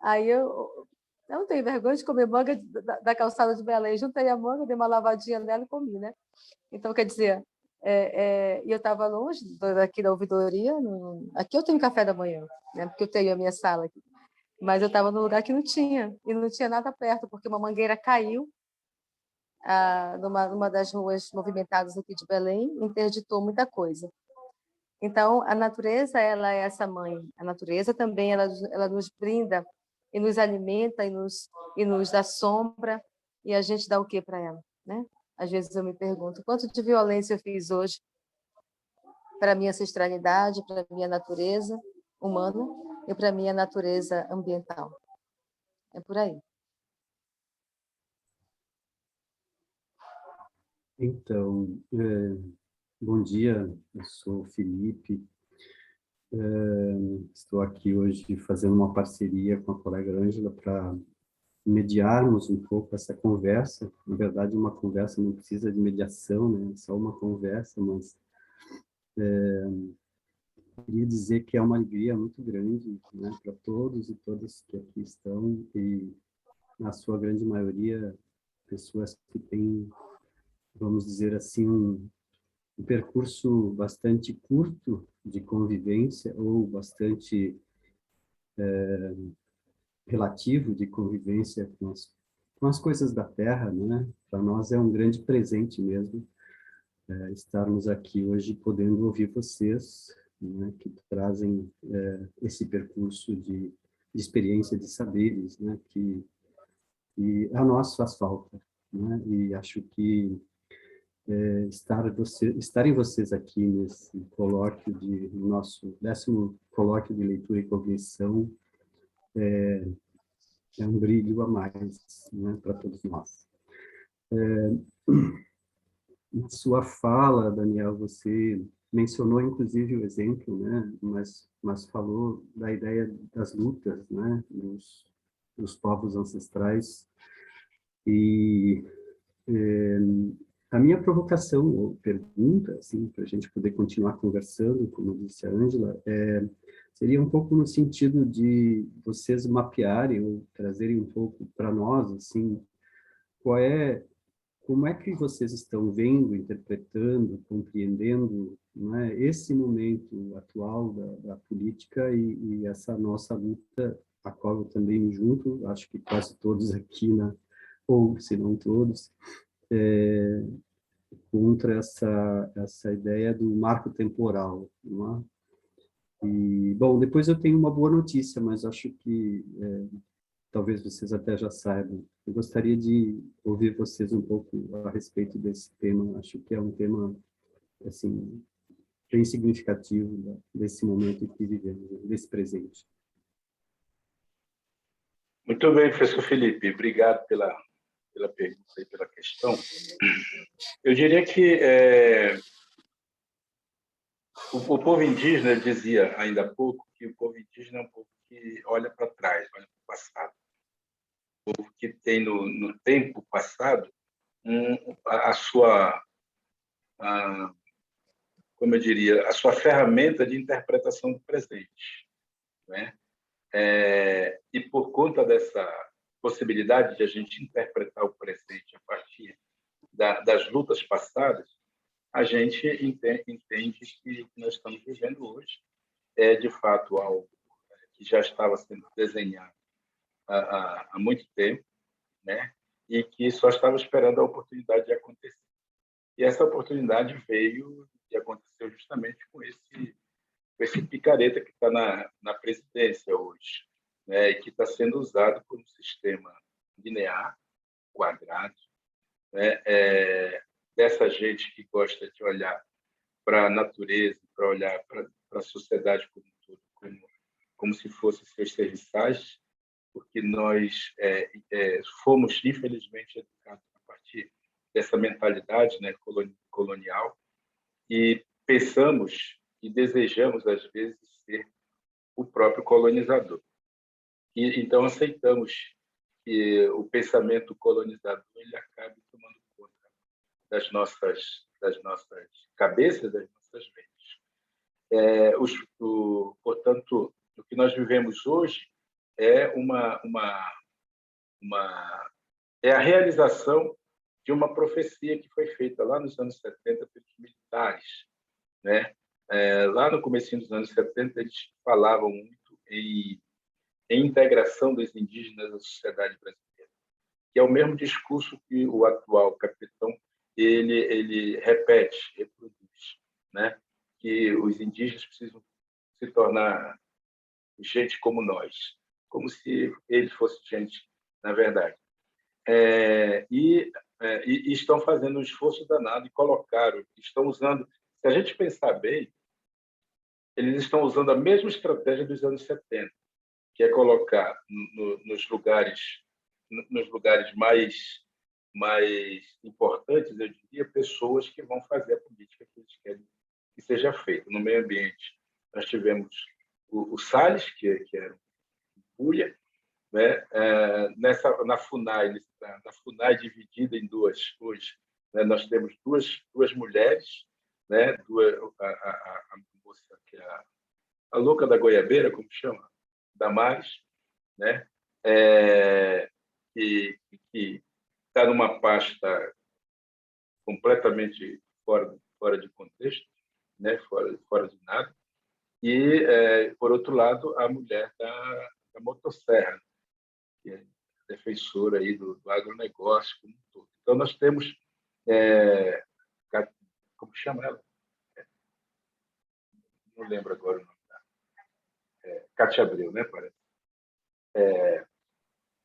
Speaker 3: Aí eu não tenho vergonha de comer manga da calçada de Belém. Juntei a manga, dei uma lavadinha nela e comi, né? Então, quer dizer, eu estava longe daqui da ouvidoria. Aqui eu tenho café da manhã, né? Porque eu tenho a minha sala aqui. Mas eu estava num lugar que não tinha, e não tinha nada perto, porque uma mangueira caiu numa das ruas movimentadas aqui de Belém, interditou muita coisa. Então, a natureza, ela é essa mãe. A natureza também, ela nos brinda e nos alimenta e nos dá sombra, e a gente dá o quê para ela, né? Às vezes eu me pergunto, quanto de violência eu fiz hoje para a minha ancestralidade, para a minha natureza humana e para a minha natureza ambiental. É por aí.
Speaker 4: Então, bom dia, eu sou o Felipe, estou aqui hoje fazendo uma parceria com a colega Ângela para mediarmos um pouco essa conversa. Na verdade, uma conversa não precisa de mediação, né? É só uma conversa, mas queria dizer que é uma alegria muito grande, né, para todos e todas que aqui estão, e na sua grande maioria, pessoas que têm, vamos dizer assim, um percurso bastante curto de convivência, ou bastante relativo de convivência com as coisas da Terra, né? Para nós é um grande presente mesmo estarmos aqui hoje podendo ouvir vocês, né, que trazem esse percurso de experiência, de saberes, né, que a nós faz falta, né? E acho que estarem vocês aqui nesse colóquio no nosso 10º colóquio de leitura e cognição é um brilho a mais, né, para todos nós. Na sua fala, Daniel, você mencionou inclusive o exemplo, né, mas falou da ideia das lutas, né, dos povos ancestrais, e a minha provocação ou pergunta, assim, para a gente poder continuar conversando, como disse a Ângela, seria um pouco no sentido de vocês mapearem ou trazerem um pouco para nós, assim, como é que vocês estão vendo, interpretando, compreendendo, né, esse momento atual da política e essa nossa luta, a qual eu também me junto, acho que quase todos aqui, né, ou se não todos, contra essa ideia do marco temporal, não é? E, bom, depois eu tenho uma boa notícia, mas acho que talvez vocês até já saibam. Eu gostaria de ouvir vocês um pouco a respeito desse tema. Acho que é um tema, assim, bem significativo, né, desse momento que vivemos, desse presente.
Speaker 2: Muito bem, professor Felipe. Obrigado pela pergunta e pela questão. Eu diria que o povo indígena, dizia ainda há pouco, que o povo indígena é um povo que olha para trás, olha para o passado. O povo que tem no tempo passado a sua, como eu diria, a sua ferramenta de interpretação do presente, né? E por conta dessa possibilidade de a gente interpretar o presente a partir das lutas passadas, a gente entende que o que nós estamos vivendo hoje é, de fato, algo que já estava sendo desenhado há muito tempo, né? E que só estava esperando a oportunidade de acontecer. E essa oportunidade veio e aconteceu justamente com esse picareta que está na presidência hoje, né? E que está sendo usado por um sistema linear, quadrado, né? Dessa gente que gosta de olhar para a natureza, para olhar para a sociedade como um todo, como se fossem seus serviçais, porque nós fomos, infelizmente, educados a partir dessa mentalidade, né, colonial, e pensamos e desejamos, às vezes, ser o próprio colonizador. E então aceitamos que o pensamento colonizador ele acabe tomando conta das nossas cabeças, das nossas mentes. Portanto, o que nós vivemos hoje é a realização de uma profecia que foi feita lá nos anos 70 pelos militares, né? Lá no comecinho dos anos 70, eles falavam muito em integração dos indígenas à sociedade brasileira, que é o mesmo discurso que o atual capitão ele repete, reproduz, né? Que os indígenas precisam se tornar gente como nós, como se eles fossem gente, na verdade. E estão fazendo um esforço danado e colocaram, estão usando, se a gente pensar bem, eles estão usando a mesma estratégia dos anos 70, que é colocar nos lugares mais importantes, eu diria, pessoas que vão fazer a política que eles querem que seja feita. No meio ambiente, nós tivemos o Salles, que era Puglia, né? Na FUNAI dividida em duas hoje, né? Nós temos duas mulheres, né? A moça que é a louca da goiabeira, como chama, Damares, né? Que está numa pasta completamente fora de contexto, né? fora de nada. E, por outro lado, a mulher da motosserra, que é defensora aí do agronegócio como um todo. Então, nós temos... como chama ela? Não lembro agora o nome dela. Cátia Abreu, né, parece?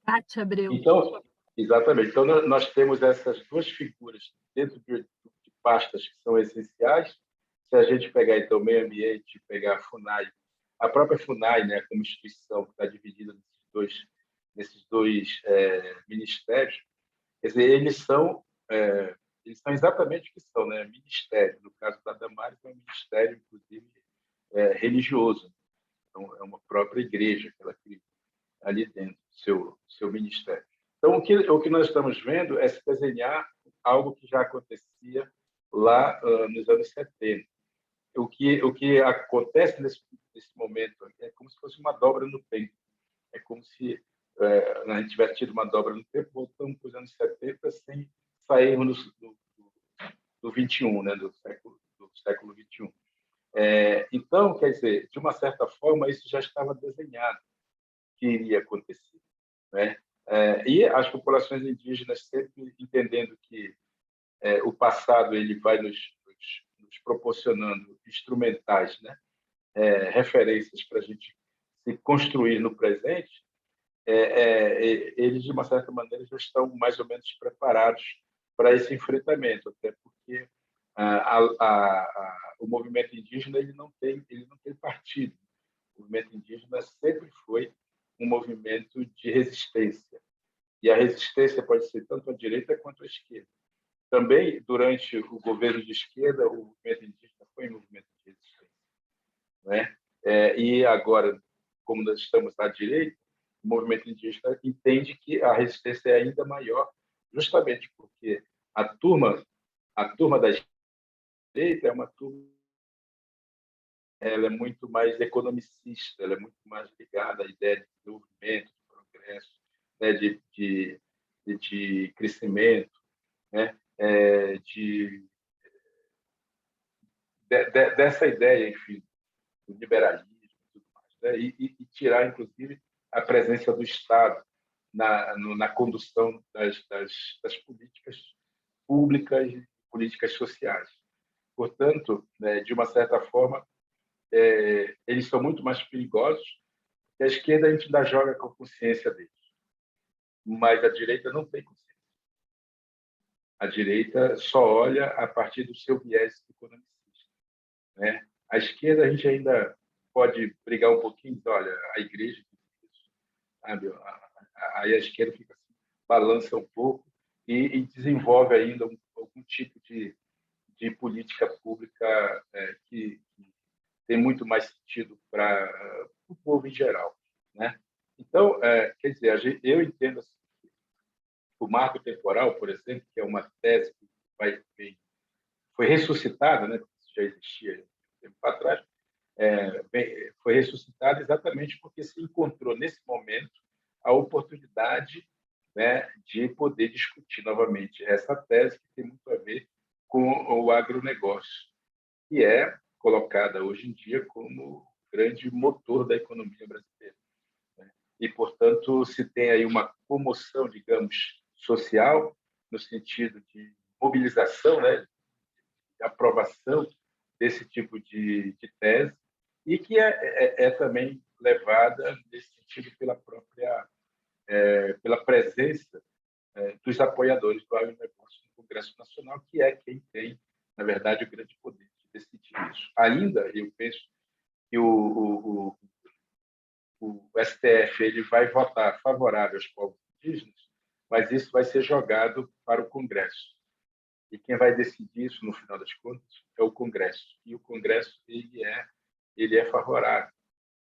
Speaker 1: Cátia Abreu.
Speaker 2: Então, exatamente. Então, nós temos essas duas figuras dentro de pastas que são essenciais. Se a gente pegar, então, o meio ambiente, pegar a FUNAI, a própria FUNAI, né, como instituição que está dividida nesses dois ministérios, quer dizer, eles são exatamente o que são, né? Ministério. No caso da Damares, é um ministério, inclusive, religioso. Então, é uma própria igreja que ela criou ali dentro do seu ministério. Então, o que nós estamos vendo é se desenhar algo que já acontecia lá nos anos 70. O que acontece nesse momento é como se fosse uma dobra no tempo. É como se a gente tivesse tido uma dobra no tempo, voltamos para os anos 70 sem sairmos do 21, né, do século 21. Então, quer dizer, de uma certa forma, isso já estava desenhado que iria acontecer, né? E as populações indígenas sempre entendendo que o passado ele vai nos proporcionando instrumentais, né? Referências para a gente se construir no presente, eles, de uma certa maneira, já estão mais ou menos preparados para esse enfrentamento, até porque o movimento indígena ele não tem partido. O movimento indígena sempre foi um movimento de resistência. E a resistência pode ser tanto à direita quanto à esquerda. Também, durante o governo de esquerda, o movimento indígena foi um movimento de resistência. Né? E agora, como nós estamos à direita, o movimento indígena entende que a resistência é ainda maior, justamente porque a turma da direita é uma turma, ela é muito mais economicista, ela é muito mais ligada à ideia de desenvolvimento, de progresso, né, de crescimento, né, dessa ideia, enfim, do liberalismo e tudo mais, né, e tirar, inclusive, a presença do Estado na condução das políticas públicas e políticas sociais. Portanto, né, de uma certa forma, eles são muito mais perigosos, que a esquerda a gente ainda joga com a consciência deles, mas a direita não tem consciência. A direita só olha a partir do seu viés economicista. Né? A esquerda a gente ainda pode brigar um pouquinho, olha, a igreja diz isso, sabe? Aí a esquerda fica assim, balança um pouco e desenvolve ainda algum tipo de política pública que tem muito mais sentido para o povo em geral, né? Então, quer dizer, eu entendo assim, o marco temporal, por exemplo, que é uma tese que foi ressuscitada, né? Isso já existia tempo atrás, foi ressuscitada exatamente porque se encontrou nesse momento a oportunidade, né, de poder discutir novamente essa tese que tem muito a ver com o agronegócio, que é colocada hoje em dia como grande motor da economia brasileira. Né? E, portanto, se tem aí uma comoção, digamos, social, no sentido de mobilização, né, de aprovação desse tipo de tese, e que é também levada nesse sentido pela presença dos apoiadores do agronegócio no Congresso Nacional, que é quem tem, na verdade, o grande poder de decidir isso. Ainda, eu penso que o STF ele vai votar favorável aos povos indígenas, mas isso vai ser jogado para o Congresso. E quem vai decidir isso, no final das contas, é o Congresso. E o Congresso ele é favorável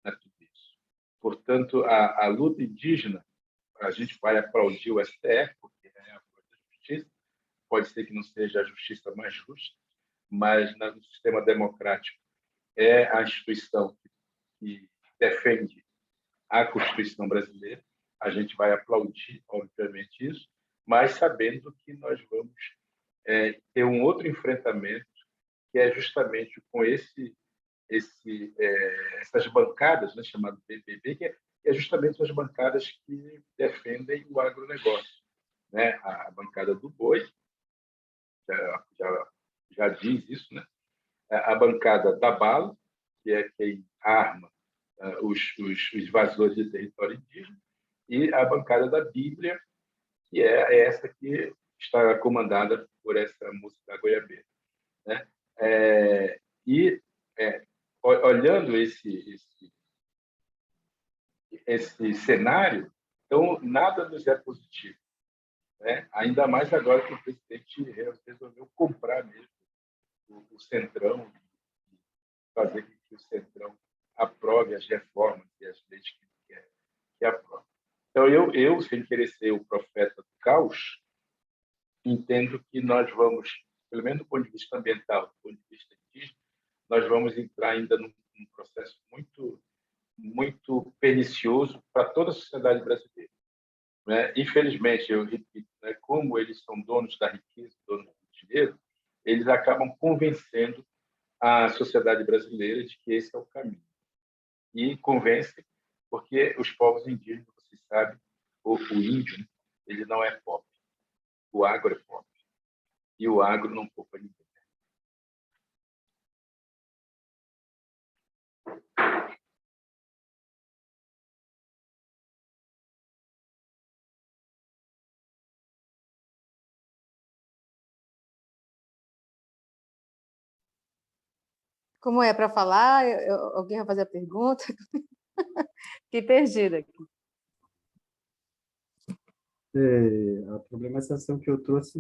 Speaker 2: a tudo isso. Portanto, a luta indígena, a gente vai aplaudir o STF, porque é a voz da justiça, pode ser que não seja a justiça mais justa, mas no sistema democrático é a instituição que defende a Constituição brasileira. A gente vai aplaudir, obviamente, isso, mas sabendo que nós vamos ter um outro enfrentamento, que é justamente com essas bancadas, né, chamado BBB, que é justamente as bancadas que defendem o agronegócio. Né? A bancada do boi já diz isso, né? A bancada da bala, que é quem arma os invasores de território indígena, e a bancada da Bíblia, que é essa que está comandada por essa moça da Goiabeira. Né? E olhando esse cenário, então nada nos é positivo. Né? Ainda mais agora que o presidente resolveu comprar mesmo o Centrão, fazer com que o Centrão aprove as reformas e as leis que aprova. Então, eu, sem querer ser o profeta do caos, entendo que nós vamos, pelo menos do ponto de vista ambiental, do ponto de vista indígena, nós vamos entrar ainda num processo muito, muito pernicioso para toda a sociedade brasileira. Né? Infelizmente, eu repito, né, como eles são donos da riqueza, donos do dinheiro, eles acabam convencendo a sociedade brasileira de que esse é o caminho. E convencem, porque os povos indígenas, vocês sabem, o índio, ele não é pobre, o agro é pobre. E o agro não poupa ninguém.
Speaker 3: Como é para falar? Alguém vai fazer a pergunta? Fiquei perdida aqui.
Speaker 4: A problematização que eu trouxe,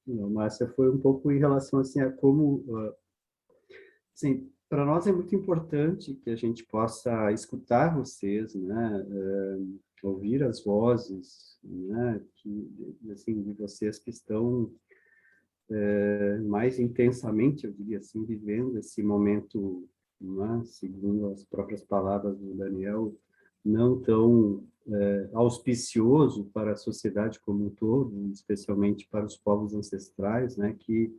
Speaker 4: Márcia, foi um pouco em relação assim, a como... assim, para nós é muito importante que a gente possa escutar vocês, né? Ouvir as vozes, né? Assim, de vocês que estão mais intensamente, eu diria assim, vivendo esse momento, né? Segundo as próprias palavras do Daniel, não tão auspicioso para a sociedade como um todo, especialmente para os povos ancestrais, né? Que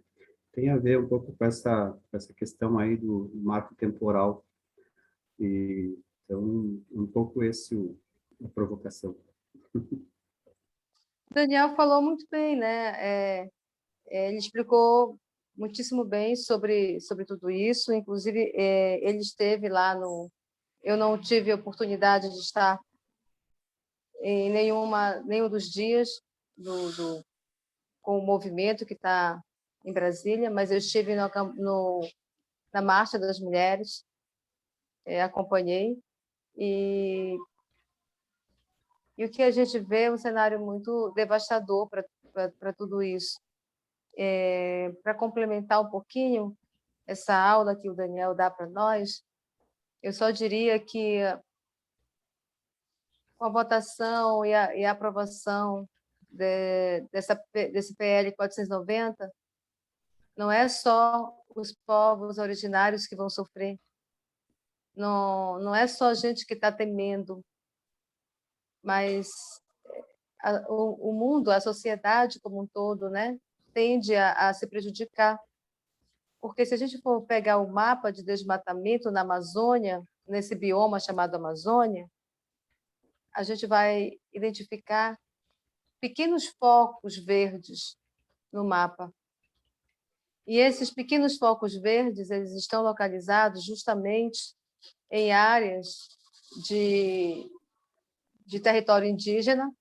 Speaker 4: tem a ver um pouco com essa questão aí do marco temporal. E, então, um pouco a provocação.
Speaker 3: Daniel falou muito bem, né? Ele explicou muitíssimo bem sobre tudo isso. Inclusive, ele esteve lá no... Eu não tive a oportunidade de estar em nenhum dos dias com o movimento que está em Brasília, mas eu estive na Marcha das Mulheres, acompanhei, e o que a gente vê é um cenário muito devastador para tudo isso. Para complementar um pouquinho essa aula que o Daniel dá para nós, eu só diria que com a votação e a aprovação desse PL 490, não é só os povos originários que vão sofrer, não é só a gente que está temendo, mas o mundo, a sociedade como um todo, né, tende a se prejudicar. Porque se a gente for pegar o mapa de desmatamento na Amazônia, nesse bioma chamado Amazônia, a gente vai identificar pequenos focos verdes no mapa. E esses pequenos focos verdes, eles estão localizados justamente em áreas de território indígena,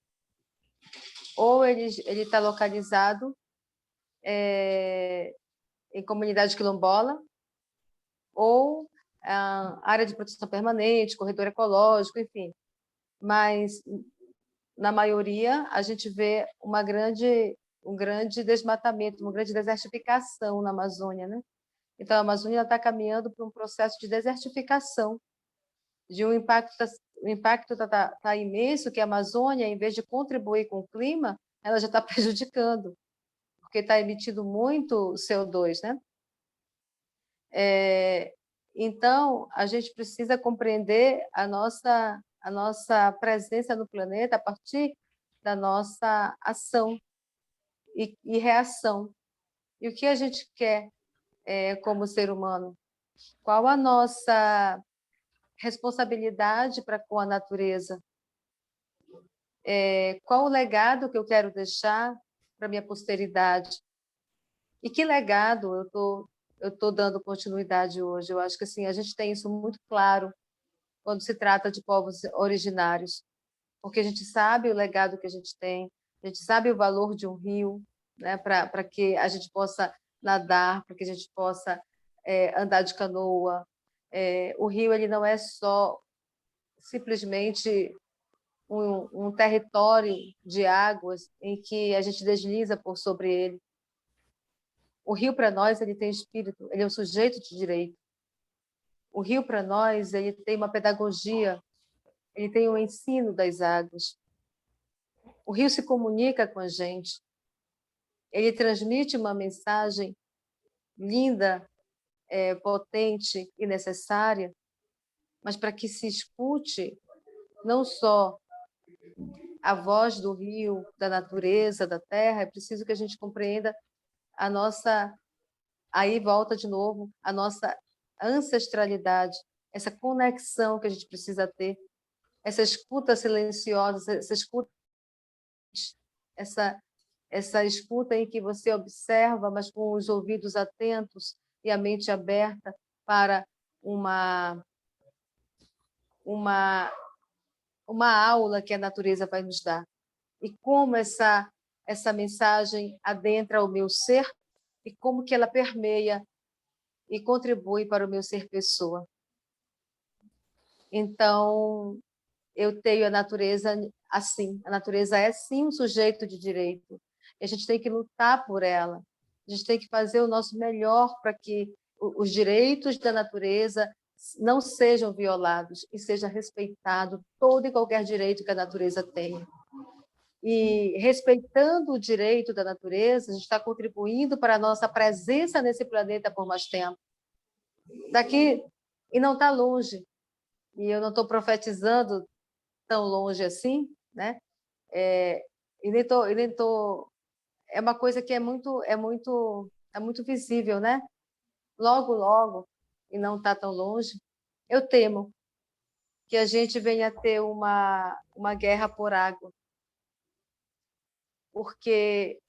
Speaker 3: ou ele está localizado em comunidade quilombola, ou área de proteção permanente, corredor ecológico, enfim. Mas, na maioria, a gente vê um grande desmatamento, uma grande desertificação na Amazônia, né? Então, a Amazônia está caminhando para um processo de desertificação, de um impacto está imenso, que a Amazônia, em vez de contribuir com o clima, ela já está prejudicando, porque está emitindo muito CO2, né? Então, a gente precisa compreender a nossa presença no planeta a partir da nossa ação e reação. E o que a gente quer como ser humano? Qual a nossa responsabilidade para com a natureza? Qual o legado que eu quero deixar para minha posteridade? E que legado eu estou dando continuidade hoje? Eu acho que assim, a gente tem isso muito claro quando se trata de povos originários, porque a gente sabe o legado que a gente tem, a gente sabe o valor de um rio, né, para que a gente possa nadar, para que a gente possa andar de canoa. O rio ele não é só simplesmente um território de águas em que a gente desliza por sobre ele. O rio, para nós, ele tem espírito, ele é um sujeito de direito. O rio, para nós, ele tem uma pedagogia, ele tem um ensino das águas. O rio se comunica com a gente. Ele transmite uma mensagem linda, potente e necessária, mas para que se escute não só a voz do rio, da natureza, da terra, é preciso que a gente compreenda a nossa... Aí volta de novo a nossa ancestralidade, essa conexão que a gente precisa ter, essa escuta silenciosa, essa escuta em que você observa, mas com os ouvidos atentos e a mente aberta para uma aula que a natureza vai nos dar. E como essa mensagem adentra o meu ser e como que ela permeia e contribui para o meu ser pessoa. Então, eu tenho a natureza assim. A natureza é, sim, um sujeito de direito. A gente tem que lutar por ela. A gente tem que fazer o nosso melhor para que os direitos da natureza não sejam violados e seja respeitado todo e qualquer direito que a natureza tenha. E respeitando o direito da natureza, a gente está contribuindo para a nossa presença nesse planeta por mais tempo. Daqui, e não está longe, e eu não estou profetizando tão longe assim, né? E nem tô, é uma coisa que é muito visível, né? Logo, logo, e não está tão longe. Eu temo que a gente venha ter uma guerra por água, porque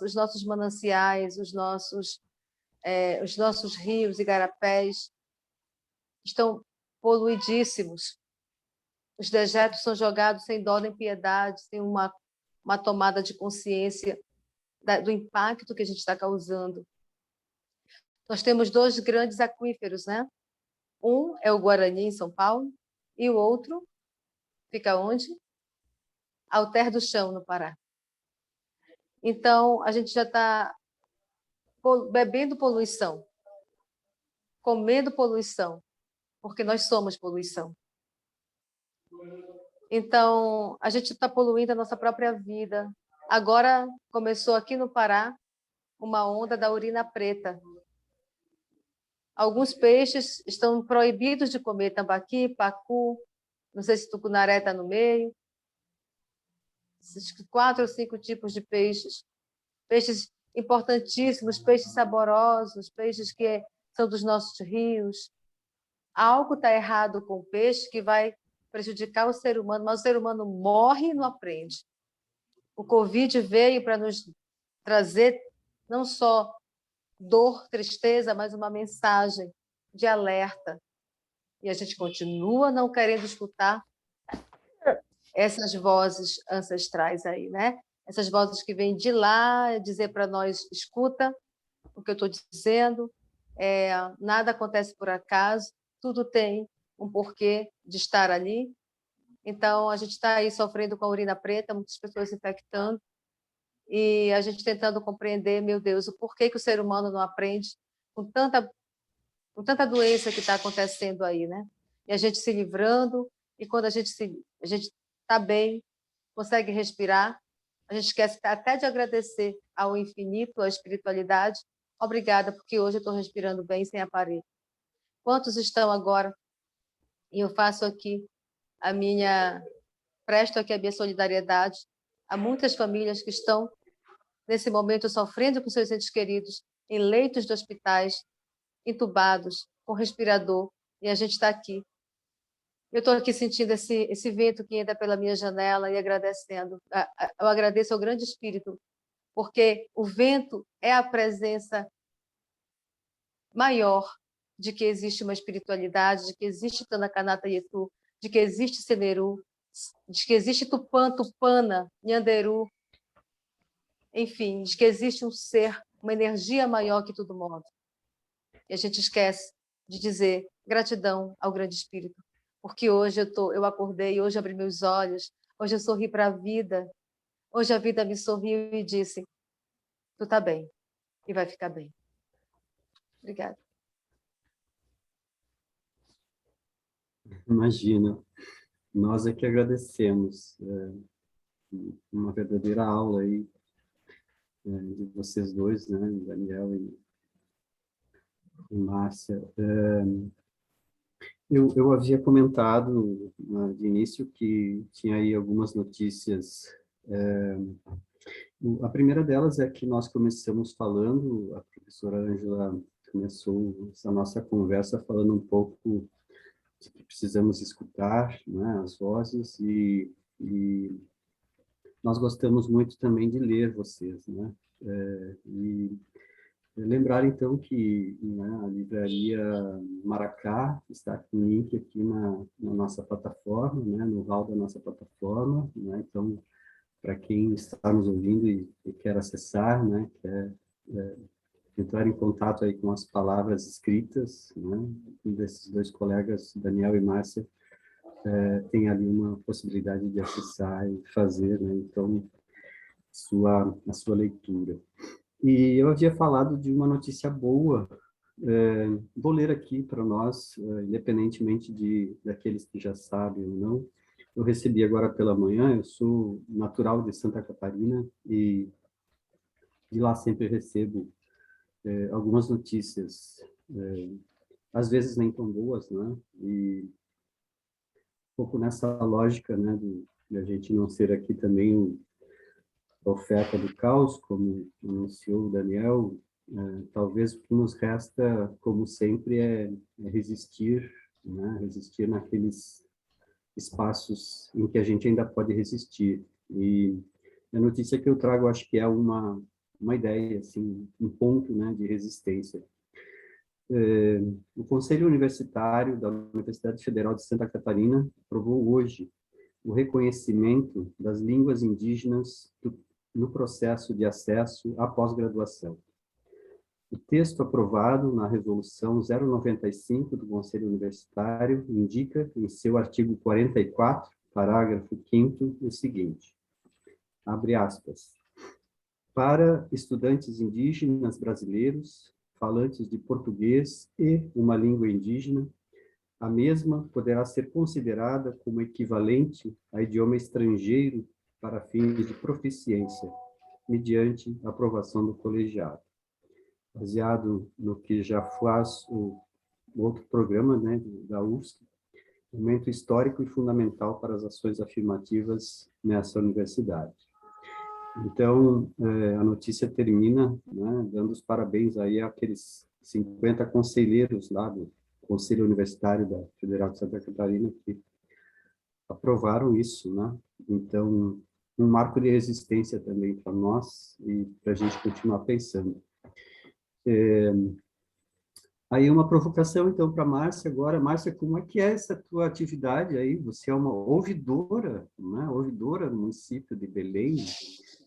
Speaker 3: os nossos mananciais, os nossos rios e igarapés estão poluidíssimos. Os dejetos são jogados sem dó nem piedade, sem uma tomada de consciência do impacto que a gente está causando. Nós temos 2 grandes aquíferos, né? Um é o Guarani, em São Paulo, e o outro fica onde? Alter do Chão, no Pará. Então, a gente já está bebendo poluição, comendo poluição, porque nós somos poluição. Então, a gente está poluindo a nossa própria vida. Agora começou aqui no Pará uma onda da urina preta. Alguns peixes estão proibidos de comer tambaqui, pacu, não sei se tucunaré está no meio. 4 ou 5 tipos de peixes. Peixes importantíssimos, peixes saborosos, peixes que são dos nossos rios. Algo está errado com o peixe que vai prejudicar o ser humano, mas o ser humano morre e não aprende. O Covid veio para nos trazer não só dor, tristeza, mas uma mensagem de alerta. E a gente continua não querendo escutar essas vozes ancestrais aí, né? Essas vozes que vêm de lá dizer para nós, escuta o que eu estou dizendo, nada acontece por acaso, tudo tem um porquê de estar ali. Então, a gente está aí sofrendo com a urina preta, muitas pessoas se infectando, e a gente tentando compreender, meu Deus, o porquê que o ser humano não aprende com tanta doença que está acontecendo aí, né? E a gente se livrando, e quando a gente está bem, consegue respirar, a gente esquece até de agradecer ao infinito, à espiritualidade. Obrigada, porque hoje eu estou respirando bem, sem aparelho. Quantos estão agora? E eu faço aqui presto aqui a minha solidariedade a muitas famílias que estão, nesse momento, sofrendo com seus entes queridos em leitos de hospitais, entubados, com respirador, e a gente está aqui. Eu estou aqui sentindo esse vento que entra pela minha janela e agradecendo. Eu agradeço ao Grande Espírito, porque o vento é a presença maior de que existe uma espiritualidade, de que existe Tanakanata Yetu, de que existe Seneru, de que existe Tupã, Tupana, Nhanderu, enfim, de que existe um ser, uma energia maior que todo mundo. E a gente esquece de dizer gratidão ao Grande Espírito, porque hoje eu acordei, hoje abri meus olhos, hoje eu sorri para a vida, hoje a vida me sorriu e disse, tu está bem e vai ficar bem. Obrigada.
Speaker 4: Imagina, nós é que agradecemos. Uma verdadeira aula aí de vocês dois, né, Daniel e Márcia. Eu havia comentado de início que tinha aí algumas notícias. A primeira delas é que nós começamos falando, a professora Ângela começou essa nossa conversa falando um pouco de que precisamos escutar, né, as vozes, e nós gostamos muito também de ler vocês, né, e lembrar, então, que, né, a Livraria Maracá está com o link aqui na nossa plataforma, né, no hall da nossa plataforma, né, então, para quem está nos ouvindo e quer acessar, né, quer entrar em contato aí com as palavras escritas, né? Um desses dois colegas, Daniel e Márcia, tem ali uma possibilidade de acessar e fazer, né? Então, a sua leitura. E eu havia falado de uma notícia boa, vou ler aqui para nós, independentemente daqueles que já sabem ou não. Eu recebi agora pela manhã, eu sou natural de Santa Catarina e de lá sempre recebo algumas notícias, às vezes nem tão boas, né? E um pouco nessa lógica, né, de a gente não ser aqui também o profeta do caos, como anunciou o Daniel. Talvez o que nos resta, como sempre, é resistir, né? Resistir naqueles espaços em que a gente ainda pode resistir. E a notícia que eu trago, acho que é uma ideia, assim, um ponto, né, de resistência. O Conselho Universitário da Universidade Federal de Santa Catarina aprovou hoje o reconhecimento das línguas indígenas no processo de acesso à pós-graduação. O texto aprovado na Resolução 095 do Conselho Universitário indica, em seu artigo 44, parágrafo 5º, o seguinte, abre aspas, para estudantes indígenas brasileiros, falantes de português e uma língua indígena, a mesma poderá ser considerada como equivalente a idioma estrangeiro para fins de proficiência, mediante aprovação do colegiado. Baseado no que já faz o outro programa, né, da UFSC, momento histórico e fundamental para as ações afirmativas nessa universidade. Então, a notícia termina, né, dando os parabéns aí àqueles 50 conselheiros lá do Conselho Universitário da Federal de Santa Catarina que aprovaram isso, né? Então, um marco de resistência também para nós e para a gente continuar pensando. Aí uma provocação, então, para a Márcia agora. Márcia, como é que é essa tua atividade aí? Você é uma ouvidora, né? Ouvidora no município de Belém.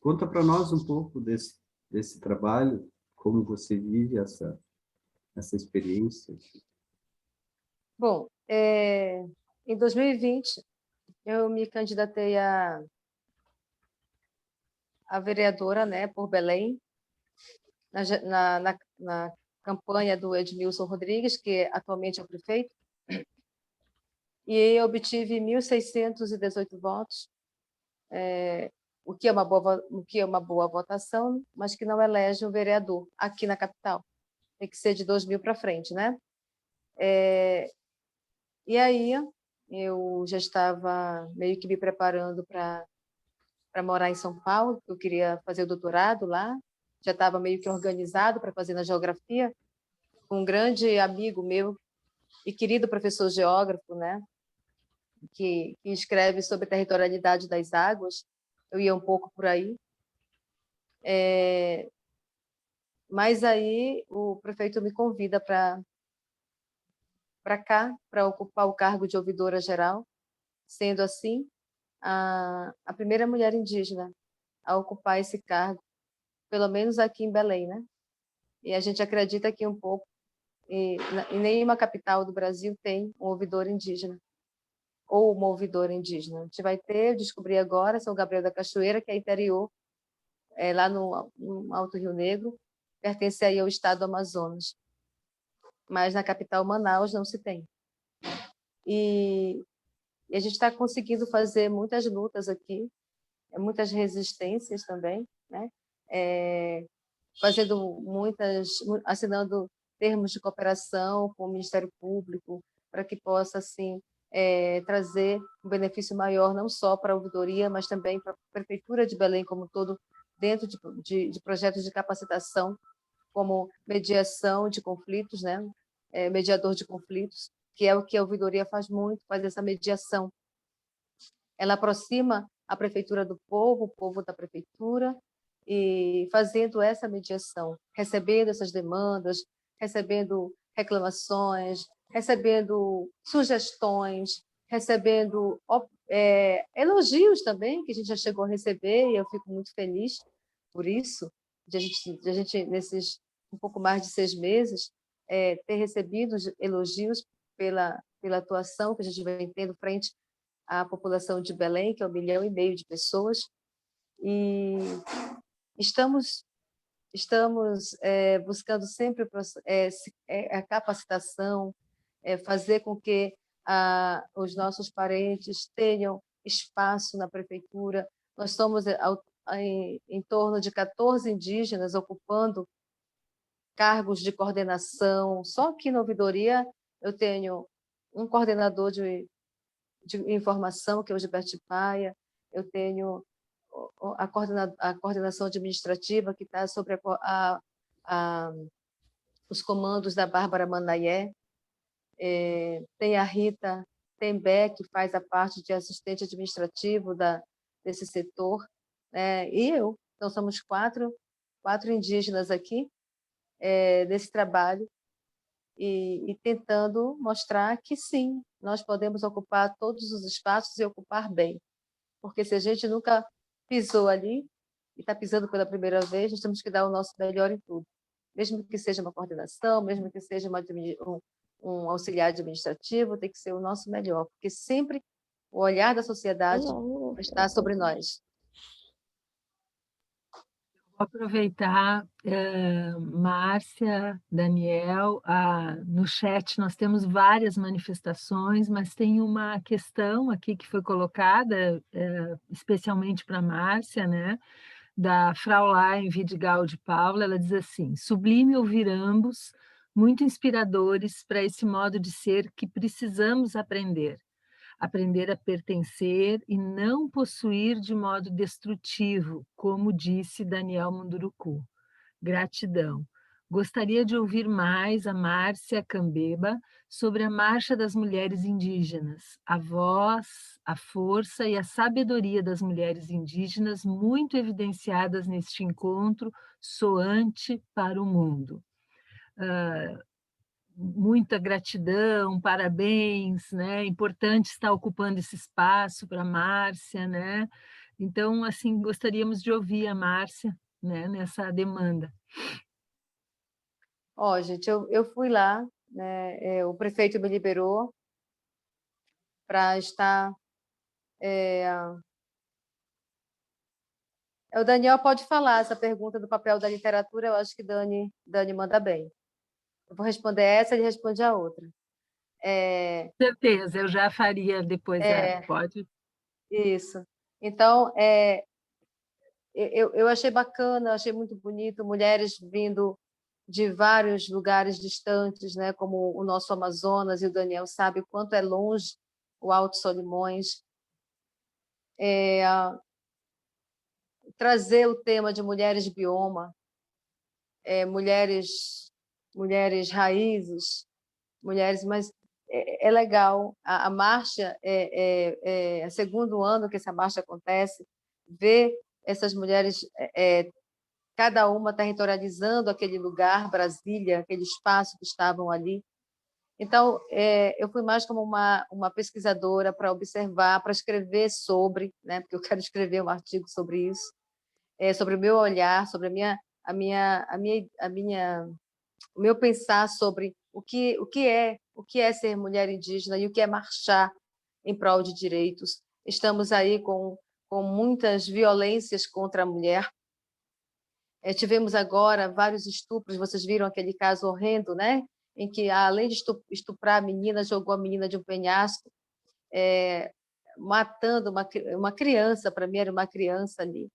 Speaker 4: Conta para nós um pouco desse trabalho, como você vive essa experiência.
Speaker 3: Bom, em 2020, eu me candidatei a vereadora, né, por Belém, na campanha do Edmilson Rodrigues, que atualmente é o prefeito, e eu obtive 1.618 votos, o que é uma boa votação, mas que não elege um vereador aqui na capital. Tem que ser de 2.000 para frente, né? E aí eu já estava meio que me preparando para morar em São Paulo, eu queria fazer o doutorado lá, já estava meio que organizado para fazer na geografia, com um grande amigo meu e querido professor geógrafo, né, que escreve sobre a territorialidade das águas. Eu ia um pouco por aí. Mas aí o prefeito me convida para cá, para ocupar o cargo de ouvidora geral, sendo assim a primeira mulher indígena a ocupar esse cargo, pelo menos aqui em Belém, né? E a gente acredita que um pouco, em nenhuma capital do Brasil tem um ouvidor indígena, ou uma ouvidora indígena. A gente vai ter, eu descobri agora, São Gabriel da Cachoeira, que é interior, lá no Alto Rio Negro, pertence aí ao estado do Amazonas. Mas na capital, Manaus, não se tem. E a gente está conseguindo fazer muitas lutas aqui, muitas resistências também, né? Assinando termos de cooperação com o Ministério Público, para que possa, assim, trazer um benefício maior, não só para a ouvidoria, mas também para a Prefeitura de Belém como um todo, dentro de projetos de capacitação, como mediação de conflitos, né? Mediador de conflitos, que é o que a ouvidoria faz muito, faz essa mediação. Ela aproxima a prefeitura do povo, o povo da prefeitura, e fazendo essa mediação, recebendo essas demandas, recebendo reclamações, recebendo sugestões, recebendo elogios também, que a gente já chegou a receber, e eu fico muito feliz por isso, de a gente um pouco mais de 6 meses, ter recebido elogios pela atuação que a gente vem tendo frente à população de Belém, que é 1,5 milhão de pessoas, e estamos buscando sempre a capacitação, fazer com que os nossos parentes tenham espaço na prefeitura. Nós somos em torno de 14 indígenas ocupando cargos de coordenação. Só aqui na ouvidoria eu tenho um coordenador de informação, que é o Gilberto Paia, eu tenho a coordenação administrativa, que está sobre os comandos da Bárbara Manayé, tem a Rita Tembé, que faz a parte de assistente administrativo desse setor, e eu. Então, somos quatro indígenas aqui, nesse trabalho, e tentando mostrar que, sim, nós podemos ocupar todos os espaços e ocupar bem. Porque se a gente nunca pisou ali e está pisando pela primeira vez, nós temos que dar o nosso melhor em tudo. Mesmo que seja uma coordenação, mesmo que seja um auxiliar administrativo, tem que ser o nosso melhor, porque sempre o olhar da sociedade está sobre nós.
Speaker 1: Vou aproveitar, Márcia, Daniel, no chat nós temos várias manifestações, mas tem uma questão aqui que foi colocada, especialmente para a Márcia, né, da Fraulein Vidigal de Paula. Ela diz assim: sublime ouvir ambos, muito inspiradores para esse modo de ser que precisamos aprender a pertencer e não possuir de modo destrutivo, como disse Daniel Munduruku. Gratidão. Gostaria de ouvir mais a Márcia Cambeba sobre a Marcha das Mulheres Indígenas, a voz, a força e a sabedoria das mulheres indígenas muito evidenciadas neste encontro soante para o mundo. Muita gratidão, parabéns, né? Importante estar ocupando esse espaço para a Márcia, né? Então, assim, gostaríamos de ouvir a Márcia, né, nessa demanda.
Speaker 3: Gente, eu fui lá, né? O prefeito me liberou para estar. O Daniel pode falar essa pergunta do papel da literatura, eu acho que Dani manda bem. Eu vou responder essa, ele responde a outra.
Speaker 1: Certeza, eu já faria depois, pode.
Speaker 3: Isso. Então, eu achei bacana, achei muito bonito, mulheres vindo de vários lugares distantes, né, como o nosso Amazonas, e o Daniel sabe o quanto é longe o Alto Solimões. Trazer o tema de mulheres bioma, mulheres raízes, mulheres, mas é legal. A marcha é o segundo ano que essa marcha acontece, ver essas mulheres, cada uma territorializando aquele lugar, Brasília, aquele espaço que estavam ali. Então, eu fui mais como uma pesquisadora para observar, para escrever sobre, né, porque eu quero escrever um artigo sobre isso, sobre o meu olhar, sobre o meu pensar sobre o que é ser mulher indígena e o que é marchar em prol de direitos. Estamos aí com muitas violências contra a mulher. Tivemos agora vários estupros, vocês viram aquele caso horrendo, né? Em que, além de estuprar a menina, jogou a menina de um penhasco, matando uma criança. Para mim era uma criança ali.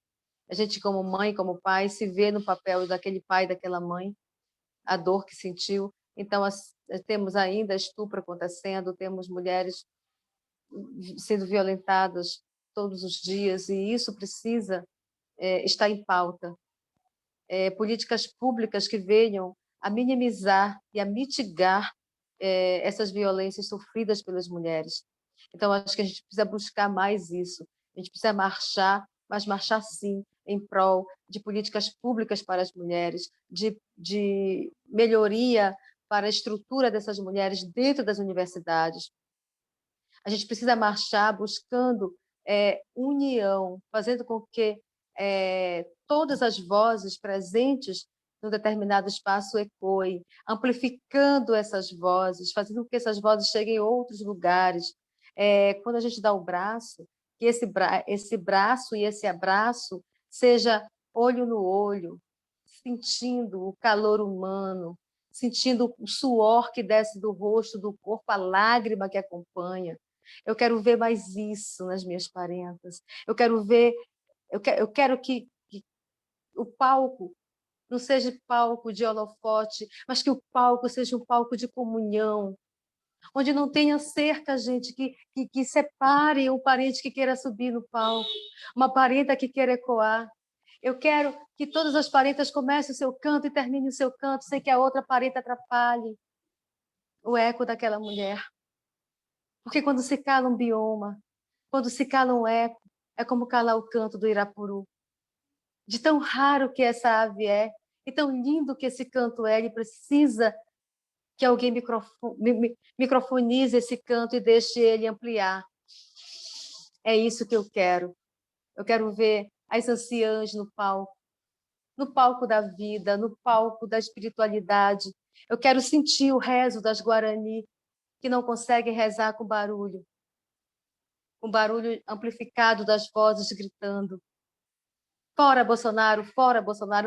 Speaker 3: A gente, como mãe, como pai, se vê no papel daquele pai, daquela mãe, a dor que sentiu. Então, temos ainda estupro acontecendo, temos mulheres sendo violentadas todos os dias, e isso precisa estar em pauta. Políticas públicas que venham a minimizar e a mitigar essas violências sofridas pelas mulheres. Então, acho que a gente precisa buscar mais isso. A gente precisa marchar, mas marchar sim em prol de políticas públicas para as mulheres, de melhoria para a estrutura dessas mulheres dentro das universidades. A gente precisa marchar buscando união, fazendo com que todas as vozes presentes num determinado espaço ecoe, amplificando essas vozes, fazendo com que essas vozes cheguem em outros lugares. Quando a gente dá o braço, que esse braço e esse abraço seja olho no olho, sentindo o calor humano, sentindo o suor que desce do rosto, do corpo, a lágrima que acompanha. Eu quero ver mais isso nas minhas parentas. Eu quero que o palco não seja palco de holofote, mas que o palco seja um palco de comunhão, onde não tenha cerca, gente, que separe o parente que queira subir no palco, uma parenta que queira ecoar. Eu quero que todas as parentas comecem o seu canto e terminem o seu canto sem que a outra parenta atrapalhe o eco daquela mulher. Porque quando se cala um bioma, quando se cala um eco, é como calar o canto do Irapuru. De tão raro que essa ave é, e tão lindo que esse canto é, ele precisa que alguém microfonize esse canto e deixe ele ampliar. É isso que eu quero. Eu quero ver as anciãs no palco da vida, no palco da espiritualidade. Eu quero sentir o rezo das Guarani, que não conseguem rezar com barulho amplificado das vozes gritando. Fora Bolsonaro,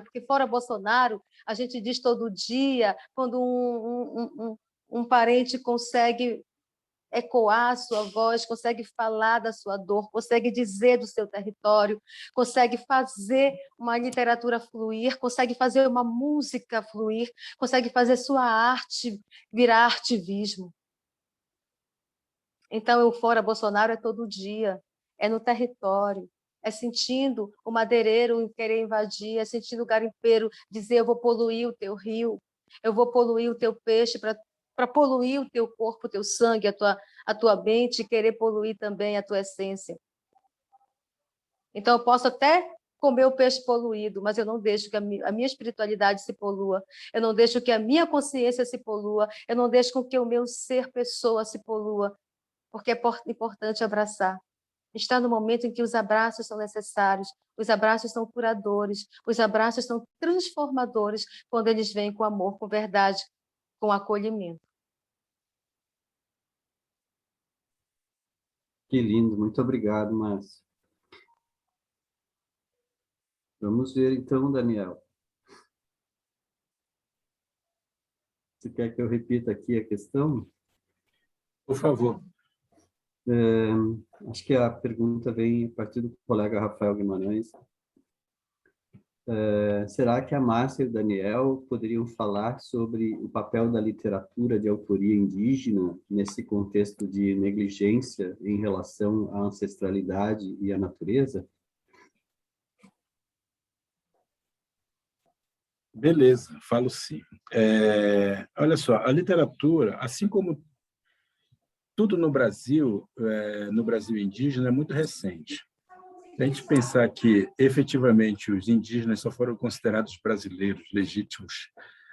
Speaker 3: porque fora Bolsonaro, a gente diz todo dia, quando um parente consegue ecoar a sua voz, consegue falar da sua dor, consegue dizer do seu território, consegue fazer uma literatura fluir, consegue fazer uma música fluir, consegue fazer sua arte virar ativismo. Então, o fora Bolsonaro é todo dia, é no território, é sentindo o madeireiro querer invadir, é sentindo o garimpeiro dizer: eu vou poluir o teu rio, eu vou poluir o teu peixe para poluir o teu corpo, o teu sangue, a tua mente, e querer poluir também a tua essência. Então, eu posso até comer o peixe poluído, mas eu não deixo que a minha espiritualidade se polua, eu não deixo que a minha consciência se polua, eu não deixo com que o meu ser pessoa se polua, porque é importante abraçar. Está no momento em que os abraços são necessários, os abraços são curadores, os abraços são transformadores quando eles vêm com amor, com verdade, com acolhimento.
Speaker 4: Que lindo, muito obrigado, Márcia. Vamos ver então, Daniel. Você quer que eu repita aqui a questão?
Speaker 2: Por favor.
Speaker 4: Acho que a pergunta vem a partir do colega Rafael Guimarães. Será que a Márcia e o Daniel poderiam falar sobre o papel da literatura de autoria indígena nesse contexto de negligência em relação à ancestralidade e à natureza?
Speaker 5: Beleza, falo sim. Olha só, a literatura, assim como tudo no Brasil indígena, é muito recente. Se a gente pensar que, efetivamente, os indígenas só foram considerados brasileiros legítimos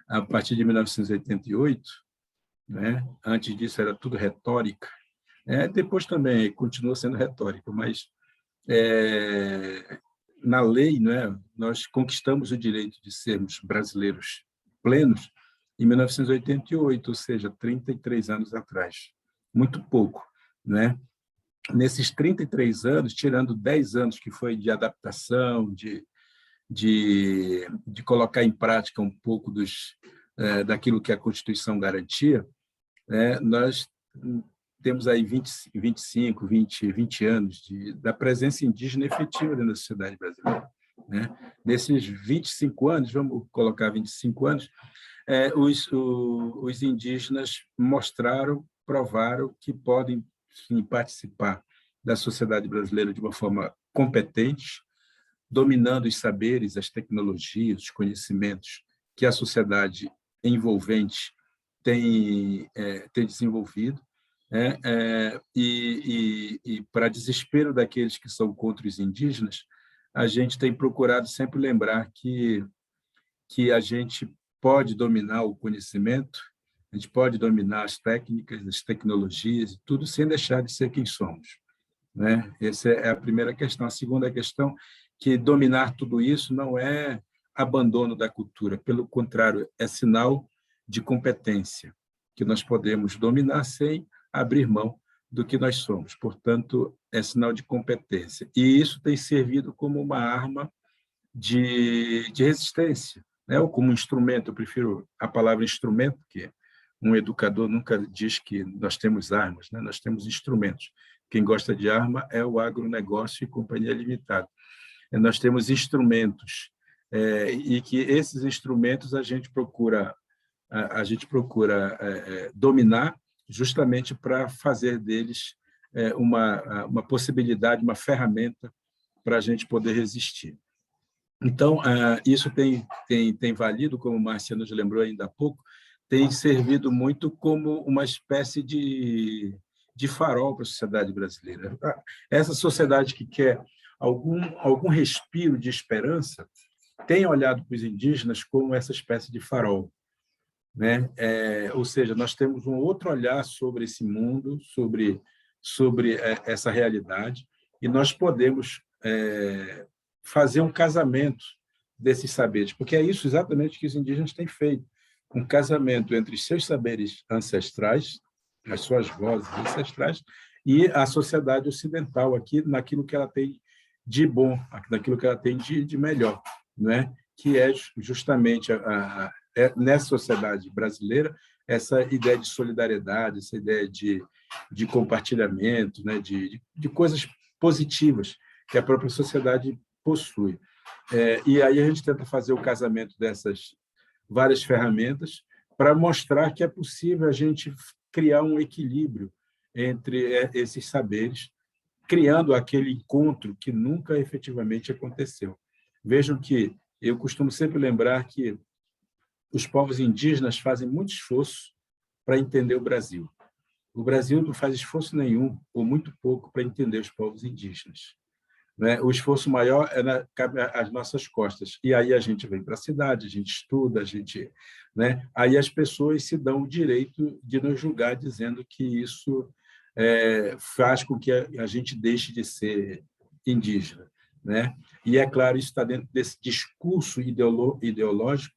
Speaker 5: a partir de 1988, né? Antes disso era tudo retórica, depois também continua sendo retórica, mas na lei, nós conquistamos o direito de sermos brasileiros plenos em 1988, ou seja, 33 anos atrás. Muito pouco, né? Nesses 33 anos, tirando 10 anos que foi de adaptação, de colocar em prática um pouco daquilo que a Constituição garantia, nós temos aí 25, 20 anos da presença indígena efetiva dentro da sociedade brasileira. Né? Nesses 25 anos, vamos colocar 25 anos, os indígenas provaram que podem sim, participar da sociedade brasileira de uma forma competente, dominando os saberes, as tecnologias, os conhecimentos que a sociedade envolvente tem desenvolvido, e para desespero daqueles que são contra os indígenas, a gente tem procurado sempre lembrar que a gente pode dominar o conhecimento, a gente pode dominar as técnicas, as tecnologias, tudo sem deixar de ser quem somos. Né? Essa é a primeira questão. A segunda questão, que dominar tudo isso não é abandono da cultura, pelo contrário, é sinal de competência, que nós podemos dominar sem abrir mão do que nós somos. Portanto, é sinal de competência. E isso tem servido como uma arma de resistência, né? Ou como instrumento. Eu prefiro a palavra instrumento, porque um educador nunca diz que nós temos armas, né? Nós temos instrumentos. Quem gosta de arma é o agronegócio e companhia limitada. Nós temos instrumentos, e que esses instrumentos a gente procura dominar justamente para fazer deles uma possibilidade, uma ferramenta para a gente poder resistir. Então, isso tem valido, como o Márcia nos lembrou ainda há pouco, tem servido muito como uma espécie de farol para a sociedade brasileira. Essa sociedade que quer algum respiro de esperança tem olhado para os indígenas como essa espécie de farol, né? Ou seja, nós temos um outro olhar sobre esse mundo, sobre essa realidade, e nós podemos fazer um casamento desses saberes, porque é isso exatamente que os indígenas têm feito, um casamento entre os seus saberes ancestrais, as suas vozes ancestrais, e a sociedade ocidental aqui, naquilo que ela tem de bom, naquilo que ela tem de melhor, né? Que é justamente nessa sociedade brasileira essa ideia de solidariedade, essa ideia de compartilhamento, né? de coisas positivas que a própria sociedade possui. E aí a gente tenta fazer o casamento dessas várias ferramentas para mostrar que é possível a gente criar um equilíbrio entre esses saberes, criando aquele encontro que nunca efetivamente aconteceu. Vejam que eu costumo sempre lembrar que os povos indígenas fazem muito esforço para entender o Brasil. O Brasil não faz esforço nenhum, ou muito pouco, para entender os povos indígenas, né? O esforço maior cabe às nossas costas. E aí a gente vem para a cidade, a gente estuda, né? Aí as pessoas se dão o direito de nos julgar, dizendo que isso faz com que a gente deixe de ser indígena, né? E, é claro, isso está dentro desse discurso ideológico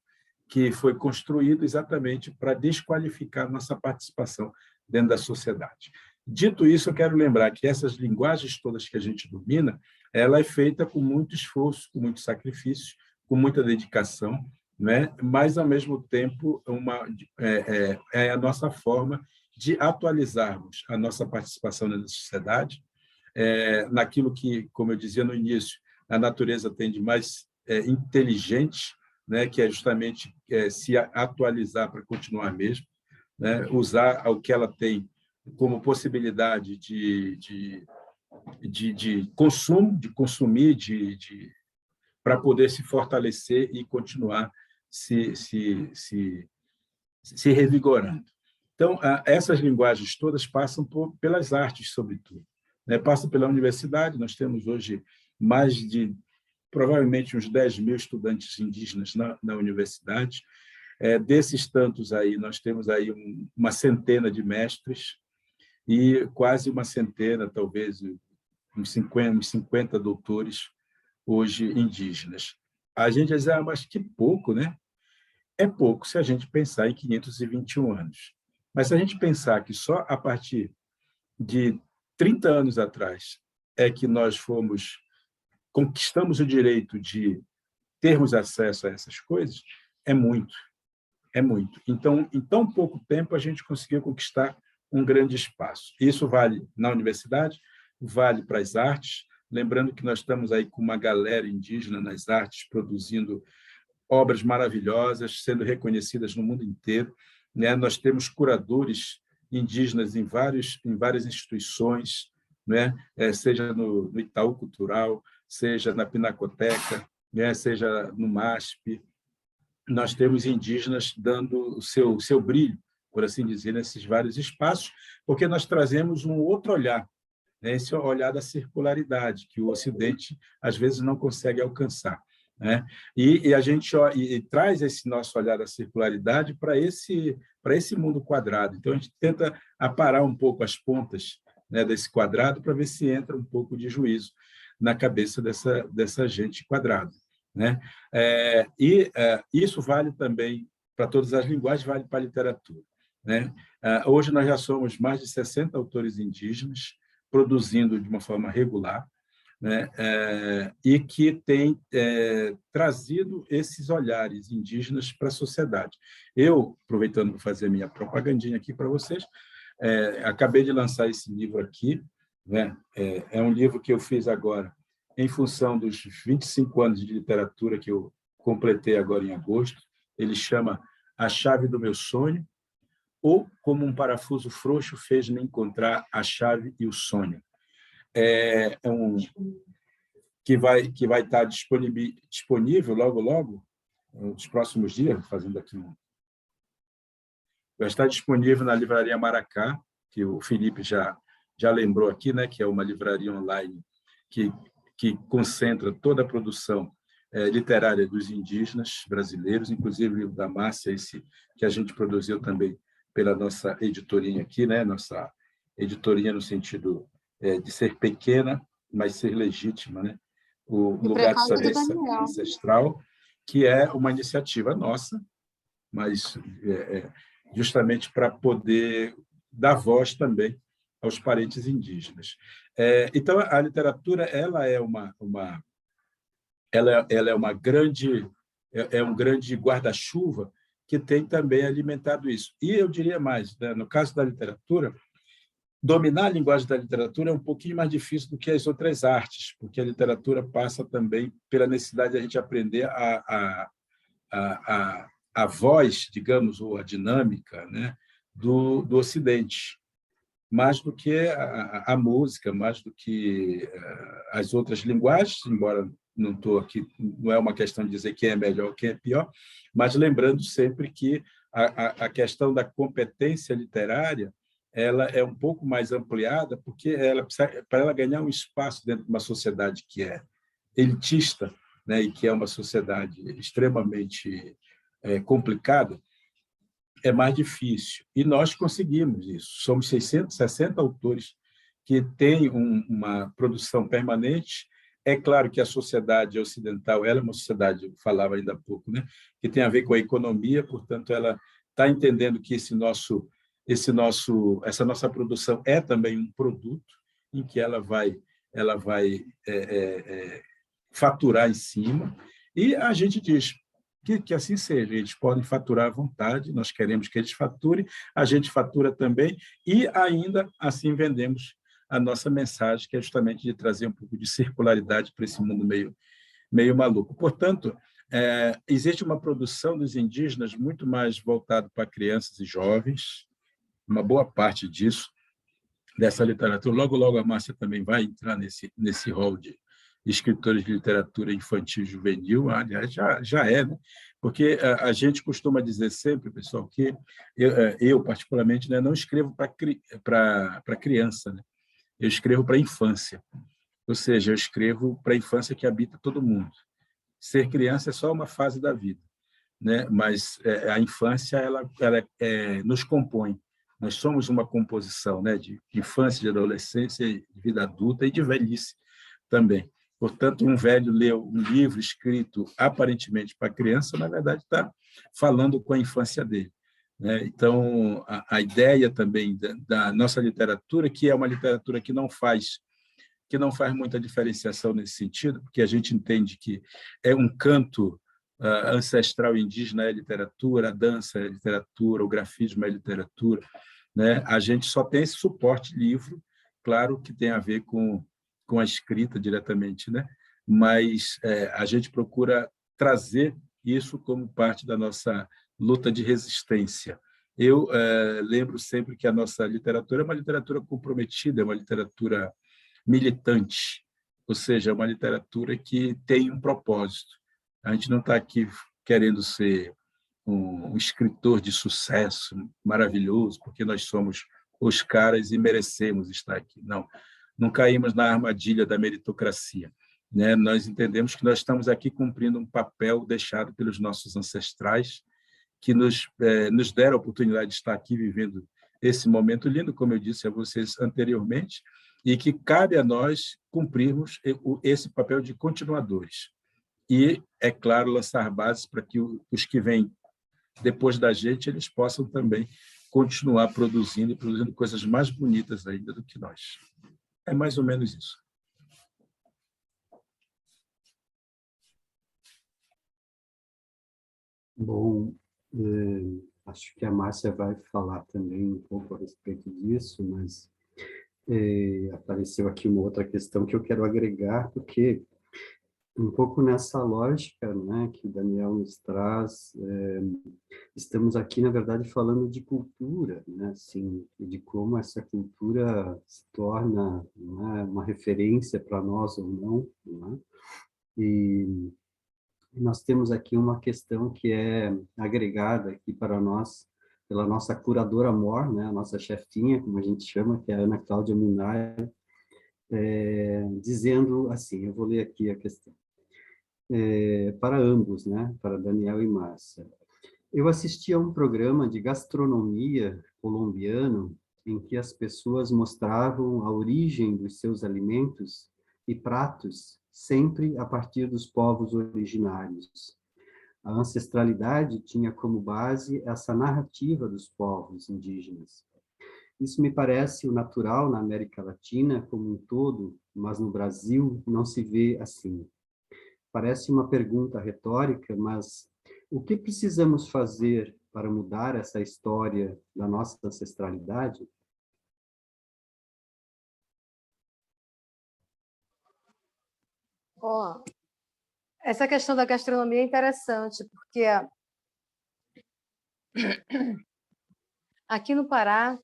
Speaker 5: que foi construído exatamente para desqualificar nossa participação dentro da sociedade. Dito isso, eu quero lembrar que essas linguagens todas que a gente domina, ela é feita com muito esforço, com muito sacrifício, com muita dedicação, né? Mas, ao mesmo tempo, é a nossa forma de atualizarmos a nossa participação na sociedade, naquilo que, como eu dizia no início, a natureza tem de mais inteligente, né? Que é justamente se atualizar para continuar mesmo, né? Usar o que ela tem como possibilidade de consumo, de consumir, para poder se fortalecer e continuar se revigorando. Então, essas linguagens todas passam pelas artes, sobretudo, né? Passam pela universidade. Nós temos hoje mais de, provavelmente, uns 10.000 estudantes indígenas na universidade. Desses tantos aí, nós temos aí uma centena de mestres e quase uma centena, talvez uns 50 doutores hoje indígenas. A gente diz, mas que pouco, né? É pouco se a gente pensar em 521 anos. Mas se a gente pensar que só a partir de 30 anos atrás é que nós conquistamos o direito de termos acesso a essas coisas, é muito, é muito. Então, em tão pouco tempo, a gente conseguiu conquistar um grande espaço. Isso vale na universidade, vale para as artes, lembrando que nós estamos aí com uma galera indígena nas artes, produzindo obras maravilhosas, sendo reconhecidas no mundo inteiro, né? Nós temos curadores indígenas em várias instituições, né? Seja no Itaú Cultural, seja na Pinacoteca, né? Seja no MASP. Nós temos indígenas dando o seu brilho, por assim dizer, nesses vários espaços, porque nós trazemos um outro olhar, né? Esse olhar da circularidade, que o Ocidente, às vezes, não consegue alcançar, né? E a gente traz esse nosso olhar da circularidade para esse mundo quadrado. Então, a gente tenta aparar um pouco as pontas, né, desse quadrado para ver se entra um pouco de juízo na cabeça dessa gente quadrada. né? Isso vale também para todas as linguagens, vale para a literatura, né? Hoje nós já somos mais de 60 autores indígenas produzindo de uma forma regular, né? E que tem trazido esses olhares indígenas para a sociedade. Eu, aproveitando para fazer minha propagandinha aqui para vocês, acabei de lançar esse livro aqui, né? É um livro que eu fiz agora em função dos 25 anos de literatura que eu completei agora em agosto. Ele chama A Chave do Meu Sonho, ou Como um Parafuso Frouxo Fez-me Encontrar a Chave e o Sonho. Que vai estar disponível logo, nos próximos dias, fazendo aqui vai estar disponível na Livraria Maracá, que o Felipe já lembrou aqui, né, que é uma livraria online que concentra toda a produção literária dos indígenas brasileiros, inclusive o livro da Márcia, esse que a gente produziu também pela nossa editorinha aqui, né, nossa editorinha no sentido de ser pequena, mas ser legítima, né? O Lugar de Saber Ancestral, que é uma iniciativa nossa, mas justamente para poder dar voz também aos parentes indígenas. Então, a literatura ela é um grande guarda-chuva que tem também alimentado isso. E eu diria mais, né? No caso da literatura, dominar a linguagem da literatura é um pouquinho mais difícil do que as outras artes, porque a literatura passa também pela necessidade de a gente aprender a voz, digamos, ou a dinâmica, né, do Ocidente, mais do que a música, mais do que as outras linguagens, embora não estou aqui, não é uma questão de dizer quem é melhor ou quem é pior, mas lembrando sempre que a questão da competência literária ela é um pouco mais ampliada, porque para ela ganhar um espaço dentro de uma sociedade que é elitista, né, e que é uma sociedade extremamente complicada, é mais difícil. E nós conseguimos isso. Somos 660 autores que têm uma produção permanente. É claro que a sociedade ocidental ela é uma sociedade, eu falava ainda há pouco, né, que tem a ver com a economia, portanto, ela está entendendo que essa nossa produção é também um produto em que ela vai faturar em cima, e a gente diz que assim seja, eles podem faturar à vontade, nós queremos que eles faturem, a gente fatura também, e ainda assim vendemos a nossa mensagem, que é justamente de trazer um pouco de circularidade para esse mundo meio maluco. Portanto, existe uma produção dos indígenas muito mais voltada para crianças e jovens, uma boa parte dessa literatura. Logo a Márcia também vai entrar nesse rol de escritores de literatura infantil e juvenil, aliás, já é, né? Porque a gente costuma dizer sempre, pessoal, que eu particularmente, né, não escrevo para criança, né? Eu escrevo para a infância, ou seja, eu escrevo para a infância que habita todo mundo. Ser criança é só uma fase da vida, né? Mas a infância ela nos compõe. Nós somos uma composição, né, de infância, de adolescência, de vida adulta e de velhice também. Portanto, um velho lê um livro escrito aparentemente para criança, na verdade está falando com a infância dele, né? Então, a ideia também da nossa literatura, que é uma literatura que não faz muita diferenciação nesse sentido, porque a gente entende que é um canto ancestral indígena é literatura, a dança é literatura, o grafismo é literatura, né? A gente só tem esse suporte livro, claro que tem a ver com a escrita diretamente, né? Mas a gente procura trazer isso como parte da nossa luta de resistência. Eu lembro sempre que a nossa literatura é uma literatura comprometida, é uma literatura militante, ou seja, é uma literatura que tem um propósito. A gente não está aqui querendo ser um escritor de sucesso maravilhoso, porque nós somos os caras e merecemos estar aqui. Não caímos na armadilha da meritocracia, né? Nós entendemos que nós estamos aqui cumprindo um papel deixado pelos nossos ancestrais, que nos deram a oportunidade de estar aqui vivendo esse momento lindo, como eu disse a vocês anteriormente, e que cabe a nós cumprirmos esse papel de continuadores. e, é claro, lançar bases para que os que vêm depois da gente, eles possam também continuar produzindo e produzindo coisas mais bonitas ainda do que nós. É mais ou menos isso.
Speaker 4: Bom, acho que a Márcia vai falar também um pouco a respeito disso, mas apareceu aqui uma outra questão que eu quero agregar, porque um pouco nessa lógica, né, que o Daniel nos traz, estamos aqui, na verdade, falando de cultura, né, assim, de como essa cultura se torna, né, uma referência para nós ou não, né? E nós temos aqui uma questão que é agregada aqui para nós pela nossa curadora mor, né, a nossa chefinha, como a gente chama, que é a Ana Cláudia Munay, dizendo assim, eu vou ler aqui a questão, para ambos, né, para Daniel e Márcia. Eu assisti a um programa de gastronomia colombiano em que as pessoas mostravam a origem dos seus alimentos e pratos sempre a partir dos povos originários. A ancestralidade tinha como base essa narrativa dos povos indígenas. Isso me parece o natural na América Latina como um todo, mas no Brasil não se vê assim. Parece uma pergunta retórica, mas o que precisamos fazer para mudar essa história da nossa ancestralidade?
Speaker 3: Ó, essa questão da gastronomia é interessante, porque aqui no Pará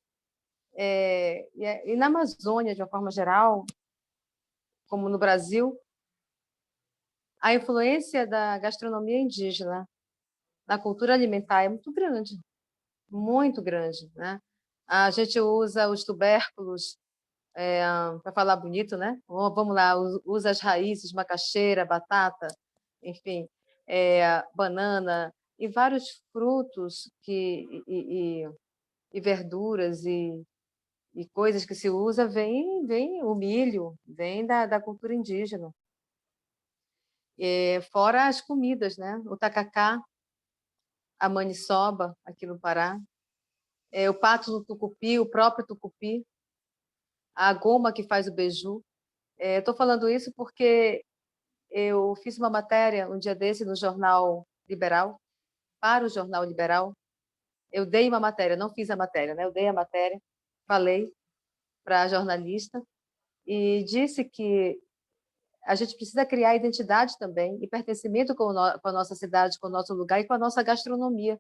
Speaker 3: e na Amazônia, de uma forma geral, como no Brasil, a influência da gastronomia indígena na cultura alimentar é muito grande, né? A gente usa os tubérculos para falar bonito, né? Vamos lá, usa as raízes, macaxeira, batata, enfim, banana e vários frutos e verduras e coisas que se usa, vem o milho, vem da cultura indígena. Fora as comidas, né? O tacacá, a maniçoba, aqui no Pará, o pato do tucupi, o próprio tucupi, a goma que faz o beiju. Estou falando isso porque eu fiz uma matéria um dia desse no Jornal Liberal, para o Jornal Liberal. Eu dei uma matéria, não fiz a matéria, né? Eu dei a matéria, falei para a jornalista e disse que a gente precisa criar identidade também e pertencimento com a nossa cidade, com o nosso lugar e com a nossa gastronomia,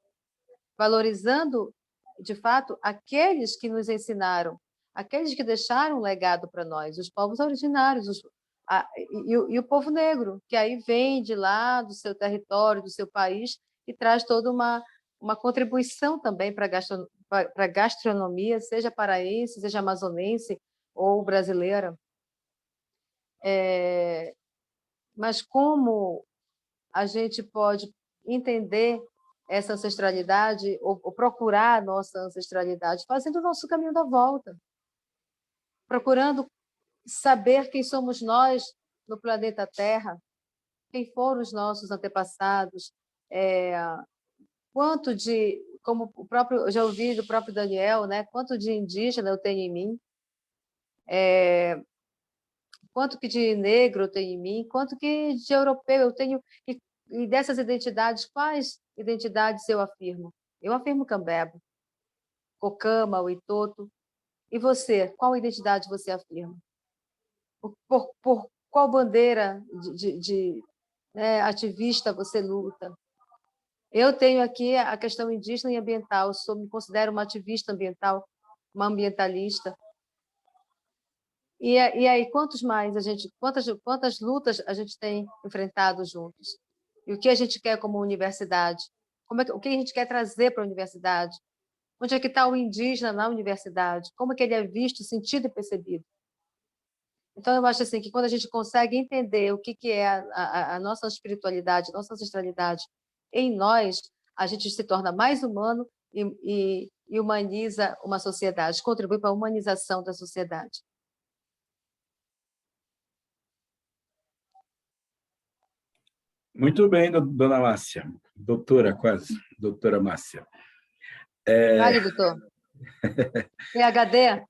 Speaker 3: valorizando, de fato, aqueles que nos ensinaram, aqueles que deixaram um legado para nós, os povos originários, e o povo negro, que aí vem de lá, do seu território, do seu país, e traz toda uma contribuição também para a gastronomia, seja paraense, seja amazonense ou brasileira. Mas como a gente pode entender essa ancestralidade ou procurar a nossa ancestralidade fazendo o nosso caminho da volta, procurando saber quem somos nós no planeta Terra, quem foram os nossos antepassados, quanto de, como o próprio, eu já ouvi do próprio Daniel, né? Quanto de indígena eu tenho em mim, quanto que de negro eu tenho em mim, quanto que de europeu eu tenho, e dessas identidades, quais identidades eu afirmo? Eu afirmo Cambebo, Cocama, Uitoto. E você, qual identidade você afirma? Por qual bandeira de ativista você luta? Eu tenho aqui a questão indígena e ambiental, me considero uma ativista ambiental, uma ambientalista. E aí, quantas lutas a gente tem enfrentado juntos? E o que a gente quer como universidade? O que a gente quer trazer para a universidade? Onde é que está o indígena na universidade? Como é que ele é visto, sentido e percebido? Então, eu acho assim, que quando a gente consegue entender o que é a nossa espiritualidade, nossa ancestralidade em nós, a gente se torna mais humano e humaniza uma sociedade, contribui para a humanização da sociedade.
Speaker 5: Muito bem, dona Márcia. Doutora, quase. Doutora Márcia.
Speaker 3: Vale, doutor. PhD?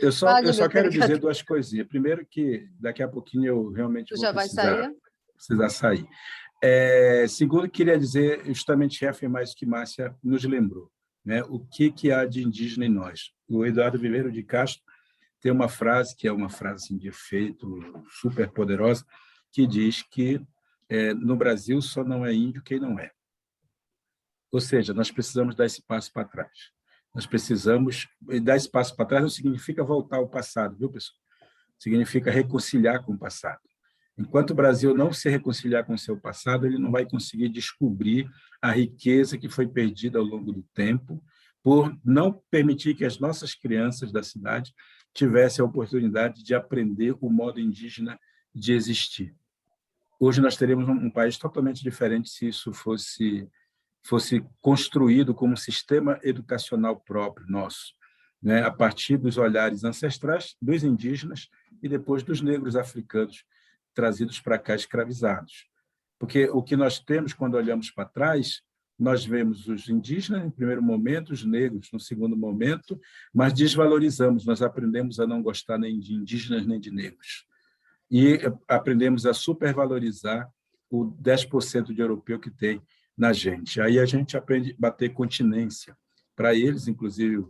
Speaker 5: Eu só
Speaker 3: Vale, meu
Speaker 5: quero
Speaker 3: PhD.
Speaker 5: dizer duas coisinhas. Primeiro que daqui a pouquinho eu realmente
Speaker 3: Tu
Speaker 5: vou
Speaker 3: já vai sair?
Speaker 5: precisar sair. Segundo, queria dizer, justamente reafirmar isso que Márcia nos lembrou, né? O que há de indígena em nós? O Eduardo Viveiro de Castro tem uma frase, que é uma frase assim, de efeito, super poderosa, que diz que no Brasil só não é índio quem não é. Ou seja, nós precisamos dar esse passo para trás. Nós precisamos dar esse passo para trás não significa voltar ao passado, viu, pessoal? Significa reconciliar com o passado. Enquanto o Brasil não se reconciliar com o seu passado, ele não vai conseguir descobrir a riqueza que foi perdida ao longo do tempo por não permitir que as nossas crianças da cidade tivessem a oportunidade de aprender o modo indígena de existir. Hoje nós teríamos um país totalmente diferente se isso fosse construído como um sistema educacional próprio nosso, né? A partir dos olhares ancestrais dos indígenas e depois dos negros africanos trazidos para cá escravizados. Porque o que nós temos quando olhamos para trás, nós vemos os indígenas em primeiro momento, os negros no segundo momento, mas desvalorizamos, nós aprendemos a não gostar nem de indígenas nem de negros. E aprendemos a supervalorizar o 10% de europeu que tem na gente. Aí a gente aprende a bater continência. Para eles, inclusive,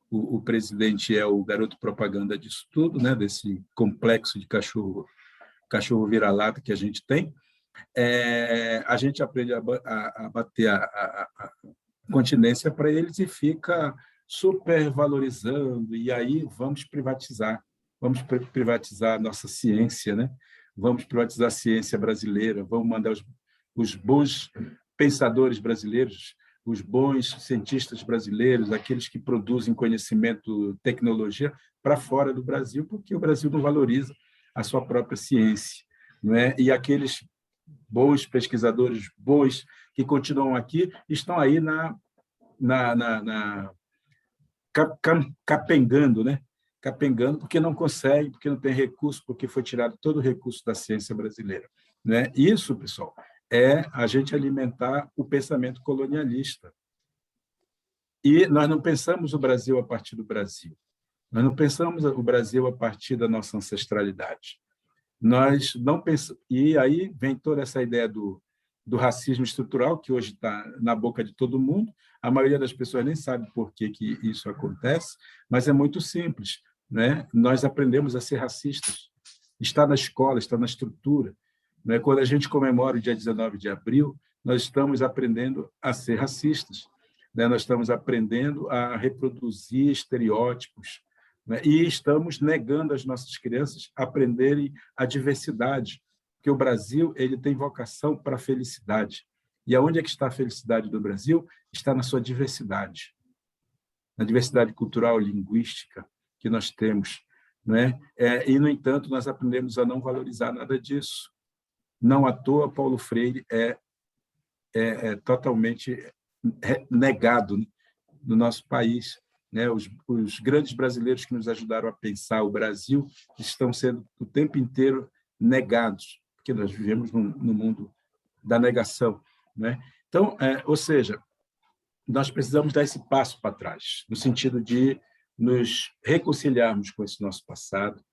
Speaker 5: o presidente é o garoto propaganda disso tudo, né? Desse complexo de cachorro vira-lata que a gente tem. A gente aprende a bater a continência para eles e fica supervalorizando, e aí vamos privatizar a nossa ciência, né? Vamos privatizar a ciência brasileira, vamos mandar os bons pensadores brasileiros, os bons cientistas brasileiros, aqueles que produzem conhecimento, tecnologia, para fora do Brasil, porque o Brasil não valoriza a sua própria ciência, não é? E aqueles bons pesquisadores, bons que continuam aqui, estão aí capengando, né? Capengando porque não consegue, porque não tem recurso, porque foi tirado todo o recurso da ciência brasileira, né? Isso, pessoal, é a gente alimentar o pensamento colonialista. E nós não pensamos o Brasil a partir do Brasil. Nós não pensamos o Brasil a partir da nossa ancestralidade. Nós não pensamos... E aí vem toda essa ideia do racismo estrutural, que hoje está na boca de todo mundo. A maioria das pessoas nem sabe por que isso acontece, mas é muito simples, né? Nós aprendemos a ser racistas. Está na escola, está na estrutura. Né? Quando a gente comemora o dia 19 de abril, nós estamos aprendendo a ser racistas. Né? Nós estamos aprendendo a reproduzir estereótipos, né? E estamos negando às nossas crianças aprenderem a diversidade, porque o Brasil ele tem vocação para a felicidade. E aonde é que está a felicidade do Brasil? Está na sua diversidade, na diversidade cultural, linguística que nós temos, né? E, no entanto, nós aprendemos a não valorizar nada disso. Não à toa, Paulo Freire é totalmente negado no nosso país, né? Os grandes brasileiros que nos ajudaram a pensar o Brasil estão sendo o tempo inteiro negados, porque nós vivemos no mundo da negação, né? Então, ou seja, nós precisamos dar esse passo para trás, no sentido de nos reconciliarmos com esse nosso passado,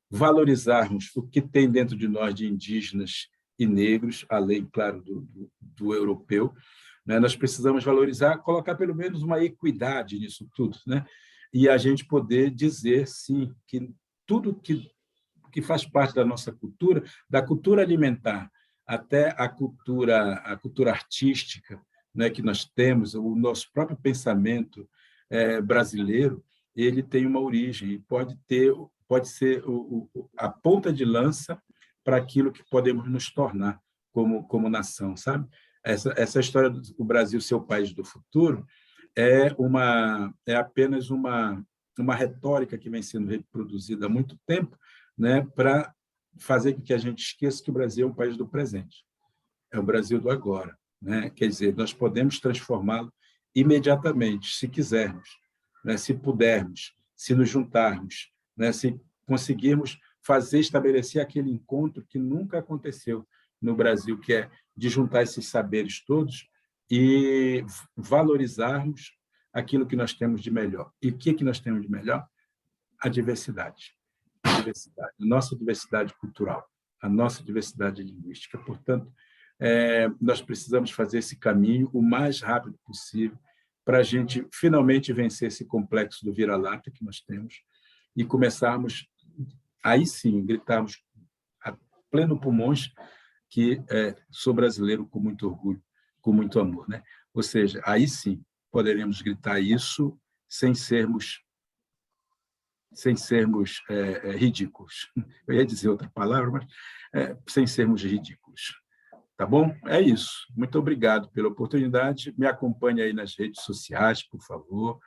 Speaker 5: valorizarmos o que tem dentro de nós de indígenas e negros, além, claro, do europeu, né? Nós precisamos valorizar, colocar pelo menos uma equidade nisso tudo, né? E a gente poder dizer, sim, que tudo que faz parte da nossa cultura, da cultura alimentar até a cultura artística, né, que nós temos, o nosso próprio pensamento brasileiro, ele tem uma origem e pode ser a ponta de lança para aquilo que podemos nos tornar como nação, sabe? Essa história do Brasil ser o país do futuro é apenas uma retórica que vem sendo reproduzida há muito tempo, né, para fazer com que a gente esqueça que o Brasil é um país do presente, é o Brasil do agora, né? Quer dizer, nós podemos transformá-lo imediatamente, se quisermos, né, se pudermos, se nos juntarmos, né, se conseguirmos estabelecer aquele encontro que nunca aconteceu no Brasil, que é de juntar esses saberes todos e valorizarmos aquilo que nós temos de melhor. E o que nós temos de melhor? A diversidade. A nossa diversidade cultural, a nossa diversidade linguística. Portanto, nós precisamos fazer esse caminho o mais rápido possível para a gente finalmente vencer esse complexo do vira-lata que nós temos e começarmos, aí sim, gritarmos a pleno pulmões que sou brasileiro com muito orgulho, com muito amor, né? Ou seja, aí sim poderemos gritar isso sem sermos ridículos. Eu ia dizer outra palavra, mas sem sermos ridículos. Tá bom? É isso. Muito obrigado pela oportunidade. Me acompanhe aí nas redes sociais, por favor.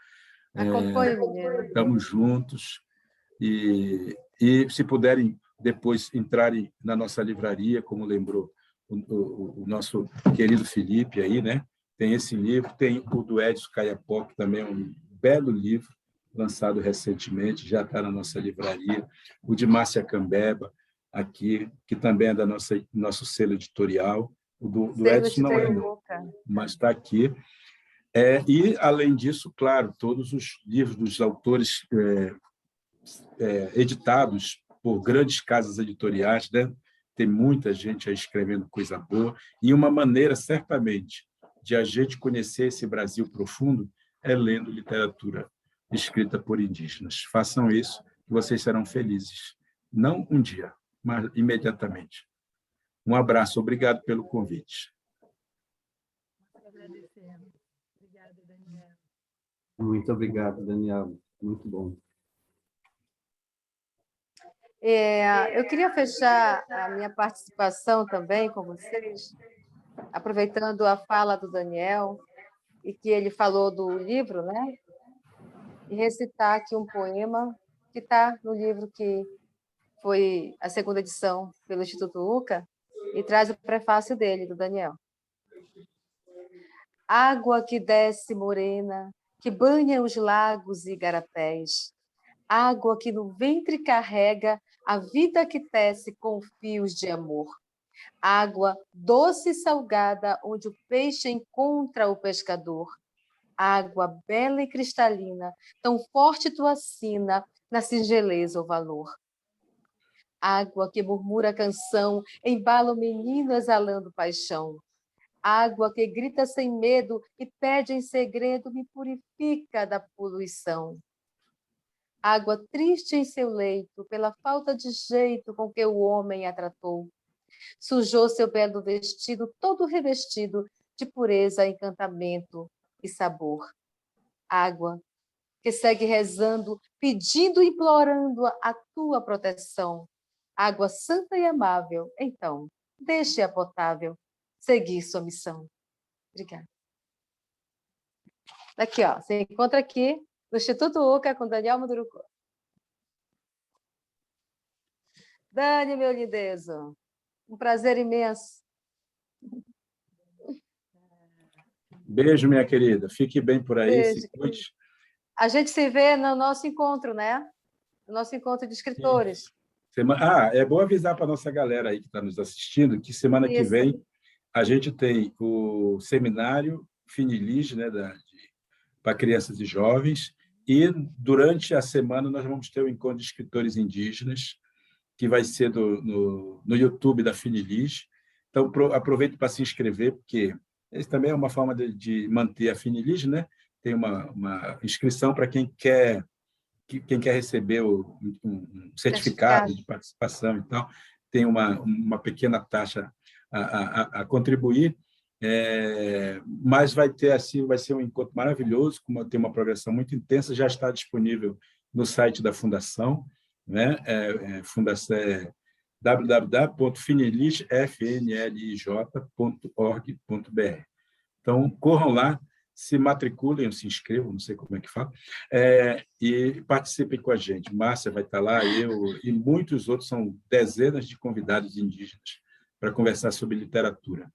Speaker 3: Acompanhe, menino.
Speaker 5: Estamos juntos. E se puderem depois entrarem na nossa livraria, como lembrou o nosso querido Felipe aí, né? Tem esse livro, tem o do Edson Caiapó, que também é um belo livro, lançado recentemente, já está na nossa livraria. O de Márcia Cambeba, aqui, que também é da nosso selo editorial. O do Edson não é, mas está aqui. E, além disso, claro, todos os livros dos autores editados por grandes casas editoriais, né? Tem muita gente aí escrevendo coisa boa, e uma maneira, certamente, de a gente conhecer esse Brasil profundo é lendo literatura escrita por indígenas. Façam isso, que vocês serão felizes. Não um dia, mas imediatamente. Um abraço, obrigado pelo convite.
Speaker 1: Agradecemos. Obrigada, Daniel.
Speaker 4: Muito obrigado, Daniel. Muito bom.
Speaker 3: Eu queria fechar a minha participação também com vocês, aproveitando a fala do Daniel, e que ele falou do livro, né? E recitar aqui um poema que está no livro que foi a segunda edição pelo Instituto UCA, e traz o prefácio dele, do Daniel. Água que desce morena, que banha os lagos e igarapés, água que no ventre carrega a vida que tece com fios de amor, água doce e salgada onde o peixe encontra o pescador, água bela e cristalina, tão forte tua sina, na singeleza o valor. Água que murmura canção, embala o menino exalando paixão. Água que grita sem medo e pede em segredo, me purifica da poluição. Água triste em seu leito, pela falta de jeito com que o homem a tratou. Sujou seu belo vestido, todo revestido de pureza, encantamento e sabor. Água que segue rezando, pedindo e implorando a tua proteção. Água santa e amável, então, deixe-a potável seguir sua missão. Obrigada. Aqui, ó, você encontra aqui no Instituto UCA com Daniel Munduruku. Dani, meu lindezo, um prazer imenso.
Speaker 5: Beijo, minha querida. Fique bem por aí,
Speaker 3: Beijo.
Speaker 5: se cuide.
Speaker 3: A gente se vê no nosso encontro, né? No nosso encontro de escritores.
Speaker 5: É bom avisar para a nossa galera aí que está nos assistindo que semana que vem a gente tem o seminário Finilige, né, para crianças e jovens, e durante a semana nós vamos ter o encontro de escritores indígenas, que vai ser no YouTube da Finilige. Então, aproveite para se inscrever, porque esse também é uma forma de manter a Finilige, né? Tem uma inscrição para quem quer receber um certificado de participação e tal, tem uma pequena taxa a contribuir, mas vai ser um encontro maravilhoso, tem uma progressão muito intensa, já está disponível no site da Fundação, né? Fundação www.fnlij.org.br. Então, corram lá, se matriculem ou se inscrevam, não sei como é que fala, e participem com a gente. Márcia vai estar lá, eu e muitos outros, são dezenas de convidados indígenas para conversar sobre literatura.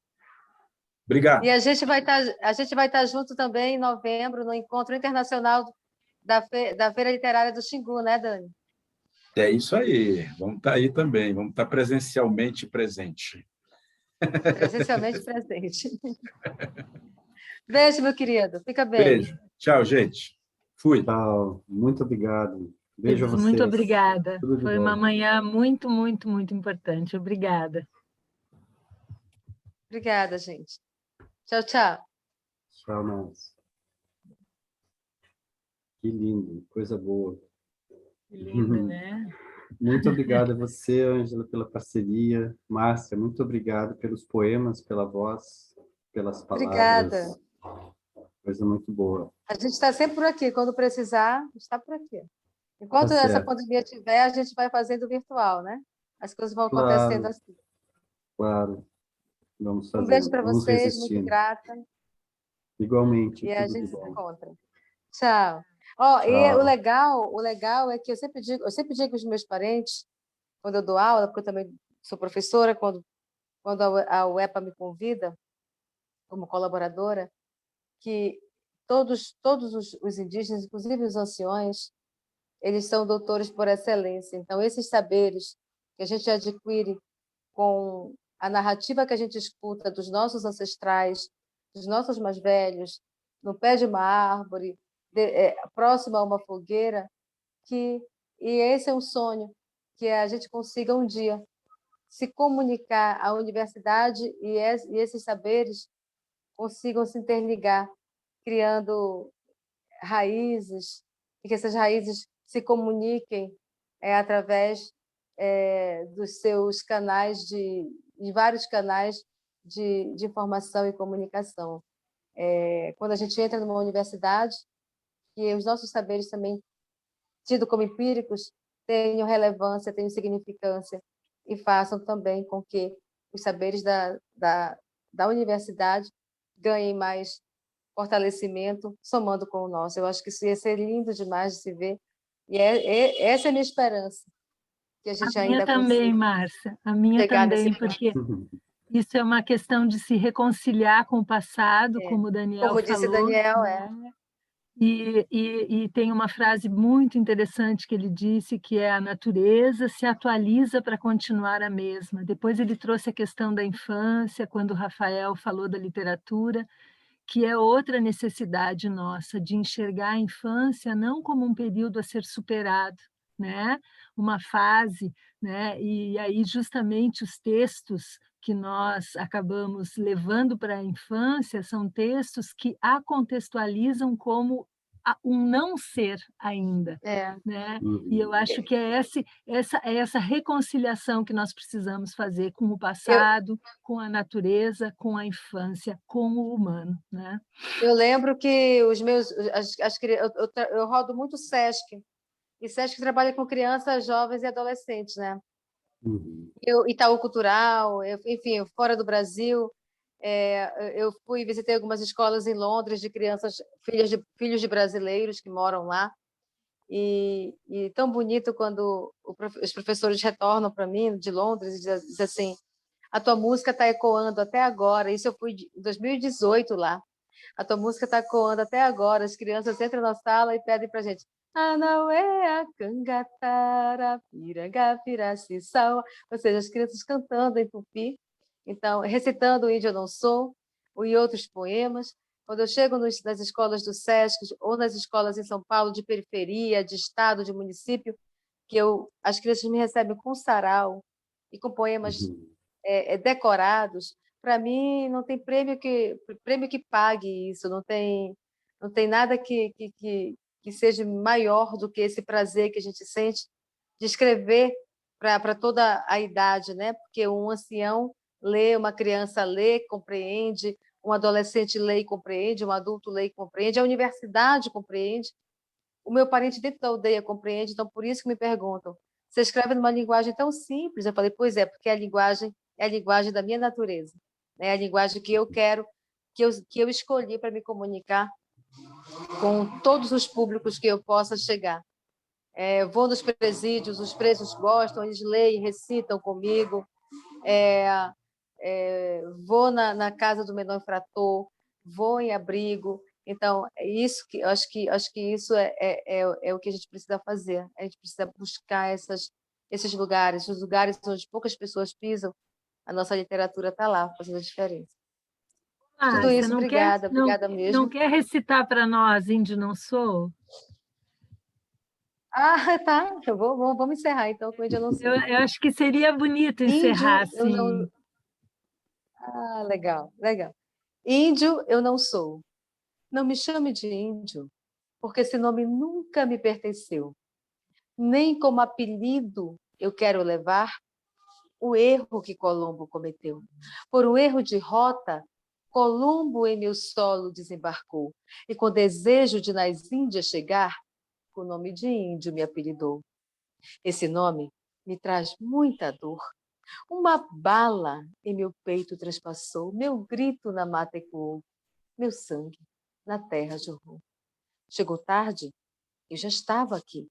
Speaker 5: Obrigado.
Speaker 3: E a gente vai estar junto também em novembro, no Encontro Internacional da Feira Literária do Xingu, né, Dani?
Speaker 5: É isso aí, vamos estar aí também, vamos estar presencialmente presente.
Speaker 3: Presencialmente presente. Beijo, meu querido. Fica bem.
Speaker 5: Beijo. Tchau, gente. Fui.
Speaker 4: Tchau, muito obrigado. Beijo a
Speaker 1: Muito
Speaker 4: vocês.
Speaker 1: obrigada.
Speaker 4: Tudo de
Speaker 1: Foi
Speaker 4: bom.
Speaker 1: uma manhã muito, muito, muito importante. Obrigada.
Speaker 3: Obrigada, gente. Tchau, tchau.
Speaker 4: Tchau, Márcia. Que lindo, coisa boa.
Speaker 1: Que lindo, né?
Speaker 4: Muito obrigado a você, Ângela, pela parceria. Márcia, muito obrigado pelos poemas, pela voz, pelas
Speaker 3: Obrigada.
Speaker 4: palavras. Coisa muito boa.
Speaker 3: A gente está sempre por aqui. Quando precisar, a gente está por aqui.
Speaker 4: Tá
Speaker 3: Enquanto essa
Speaker 4: certo.
Speaker 3: pandemia tiver, a gente vai fazendo virtual, né? As coisas vão acontecendo
Speaker 4: Claro,
Speaker 3: assim.
Speaker 4: claro. Vamos
Speaker 3: Um beijo
Speaker 4: fazendo,
Speaker 3: para
Speaker 4: vamos
Speaker 3: vocês, muito
Speaker 4: resistindo.
Speaker 3: grata.
Speaker 4: Igualmente,
Speaker 3: E a
Speaker 4: tudo de
Speaker 3: gente se
Speaker 4: bom.
Speaker 3: encontra. Tchau. Ó, e
Speaker 4: Tchau.
Speaker 3: o legal é que eu sempre digo aos meus parentes, quando eu dou aula, porque eu também sou professora, quando a UEPA me convida como colaboradora, que todos os indígenas, inclusive os anciões, eles são doutores por excelência. Então, esses saberes que a gente adquire com a narrativa que a gente escuta dos nossos ancestrais, dos nossos mais velhos, no pé de uma árvore, próximo a uma fogueira, e esse é um sonho, que a gente consiga um dia se comunicar à universidade e esses saberes consigam se interligar, criando raízes, e que essas raízes se comuniquem através dos seus canais de vários canais de informação e comunicação. Quando a gente entra numa universidade, que os nossos saberes também, tidos como empíricos, tenham relevância, tenham significância e façam também com que os saberes da universidade ganhem mais fortalecimento, somando com o nosso. Eu acho que isso ia ser lindo demais de se ver. E essa é a minha esperança, que a gente
Speaker 1: A minha
Speaker 3: ainda
Speaker 1: também,
Speaker 3: consiga
Speaker 1: Márcia, a minha
Speaker 3: chegar nesse
Speaker 1: também,
Speaker 3: ponto.
Speaker 1: porque isso é uma questão de se reconciliar com o passado,
Speaker 3: É.
Speaker 1: como o Daniel
Speaker 3: Como disse
Speaker 1: falou,
Speaker 3: Daniel,
Speaker 1: né? E tem uma frase muito interessante que ele disse, que é: a natureza se atualiza para continuar a mesma. Depois ele trouxe a questão da infância, quando o Rafael falou da literatura, que é outra necessidade nossa, de enxergar a infância não como um período a ser superado, né? Uma fase, né? E aí justamente os textos que nós acabamos levando para a infância são textos que a contextualizam como um não ser ainda,
Speaker 3: é.
Speaker 1: né? E eu
Speaker 4: Uhum.
Speaker 1: acho que é essa reconciliação que nós precisamos fazer com o
Speaker 3: Eu,
Speaker 1: passado, com a natureza, com a infância, com o humano, né?
Speaker 3: eu lembro que os meus, eu rodo muito SESC, e SESC trabalha com crianças, jovens e adolescentes, né?
Speaker 4: Uhum.
Speaker 3: Itaú Cultural, enfim, fora do Brasil. Eu visitei algumas escolas em Londres de crianças, filhos de brasileiros que moram lá. E tão bonito quando os professores retornam para mim de Londres e dizem assim: a tua música está ecoando até agora. Isso eu fui em 2018 lá. A tua música está ecoando até agora. As crianças entram na sala e pedem para a gente: Anauê, Cangatara, Piranga, Piraciçau. Ou seja, as crianças cantando em tupi, então, recitando o Índio Eu Não Sou, e outros poemas. Quando eu chego nas escolas do SESC ou nas escolas em São Paulo, de periferia, de estado, de município, as crianças me recebem com sarau e com poemas
Speaker 4: Uhum.
Speaker 3: decorados. Para mim, não tem prêmio que pague isso, não tem nada que seja maior do que esse prazer que a gente sente de escrever para toda a idade, né? Porque um ancião lê, uma criança lê, compreende, um adolescente lê e compreende, um adulto lê e compreende, a universidade compreende, o meu parente dentro da aldeia compreende, então por isso que me perguntam: você escreve numa linguagem tão simples? Eu falei: pois é, porque a linguagem é a linguagem da minha natureza, né? A linguagem que eu quero, que eu escolhi para me comunicar com todos os públicos que eu possa chegar. Vou nos presídios, os presos gostam, eles leem, recitam comigo. Vou na casa do menor infrator, vou em abrigo. Então, é isso que acho que isso é o que a gente precisa fazer. A gente precisa buscar esses lugares, os lugares onde poucas pessoas pisam, A nossa literatura está lá, fazendo a diferença. Tudo
Speaker 1: Márcia,
Speaker 3: isso, obrigada, obrigada mesmo.
Speaker 1: Não quer recitar para nós, Índio Não Sou?
Speaker 3: Ah, tá. Vamos encerrar, então, com Índio Eu Não Sou.
Speaker 1: Eu acho que seria bonito encerrar
Speaker 3: Índio, eu não...
Speaker 1: assim.
Speaker 3: Ah, legal, legal. Índio, eu não sou. Não me chame de índio, porque esse nome nunca me pertenceu. Nem como apelido eu quero levar o erro que Colombo cometeu. Por um erro de rota, Colombo em meu solo desembarcou, e com desejo de nas Índias chegar, o nome de índio me apelidou. Esse nome me traz muita dor. Uma bala em meu peito transpassou, meu grito na mata ecoou, meu sangue na terra jorrou. Chegou tarde, eu já estava aqui.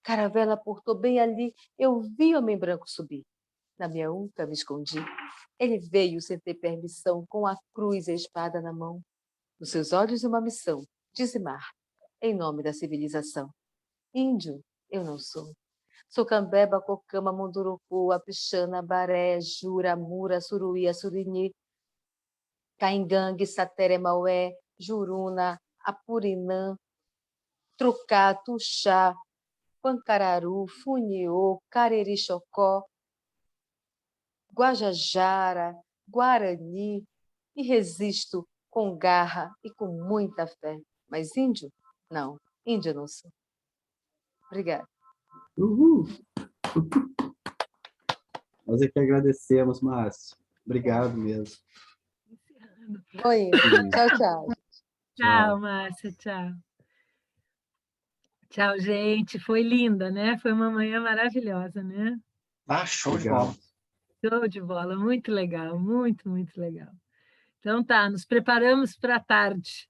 Speaker 3: Caravela portou bem ali, eu vi homem branco subir. Na minha uca me escondi. Ele veio sem ter permissão, com a cruz e a espada na mão. Nos seus olhos uma missão, dizimar, em nome da civilização. Índio eu não sou. Sou Cambeba, Cocama, Munduruku, Apixana, Baré, Jura, Mura, Suruí, Surini, Caingangue, Satere, Maué, Juruna, Apurinã, Trucá, Tuxá, Pancararu, Funiô, Cariri-Chocó, Guajajara, Guarani, e resisto com garra e com muita fé. Mas índio? Não, índio eu não sou. Obrigada.
Speaker 4: Uhul! Nós é que agradecemos, Márcio. Obrigado mesmo.
Speaker 3: Oi, tchau, tchau.
Speaker 1: Tchau, Márcia, tchau. Tchau, gente. Foi linda, né? Foi uma manhã maravilhosa, né?
Speaker 6: Ah, show de bola.
Speaker 1: Show de bola, muito legal, muito, muito legal. Então tá, nos preparamos para a tarde.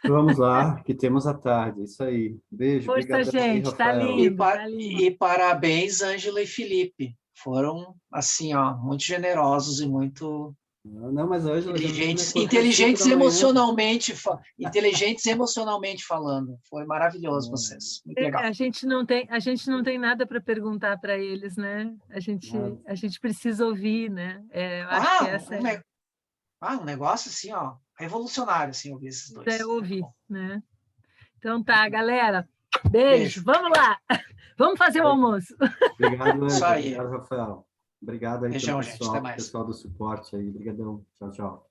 Speaker 4: Vamos lá, que temos a tarde. Isso aí. Beijo,
Speaker 1: Força,
Speaker 4: obrigado aí,
Speaker 1: gente, tá
Speaker 4: Rafael.
Speaker 1: lindo, tá lindo.
Speaker 6: E parabéns, Ângela e Felipe. Foram, assim, ó, muito generosos e muito
Speaker 4: Não, mas hoje
Speaker 6: inteligentes emocionalmente falando. Foi maravilhoso vocês. Muito legal.
Speaker 1: A gente não tem nada para perguntar para eles, né? A gente precisa ouvir, né? Eu acho que essa
Speaker 6: um negócio assim, ó, revolucionário, assim, ouvir esses dois.
Speaker 1: É ouvir, né? Então tá, galera. Beijo. Vamos lá. Vamos fazer o almoço.
Speaker 4: Obrigado, Ângela. Obrigado, Rafael. Obrigado aí
Speaker 6: Beijão,
Speaker 4: pelo
Speaker 6: gente. Até mais.
Speaker 4: pessoal do suporte aí. Obrigadão. Tchau, tchau.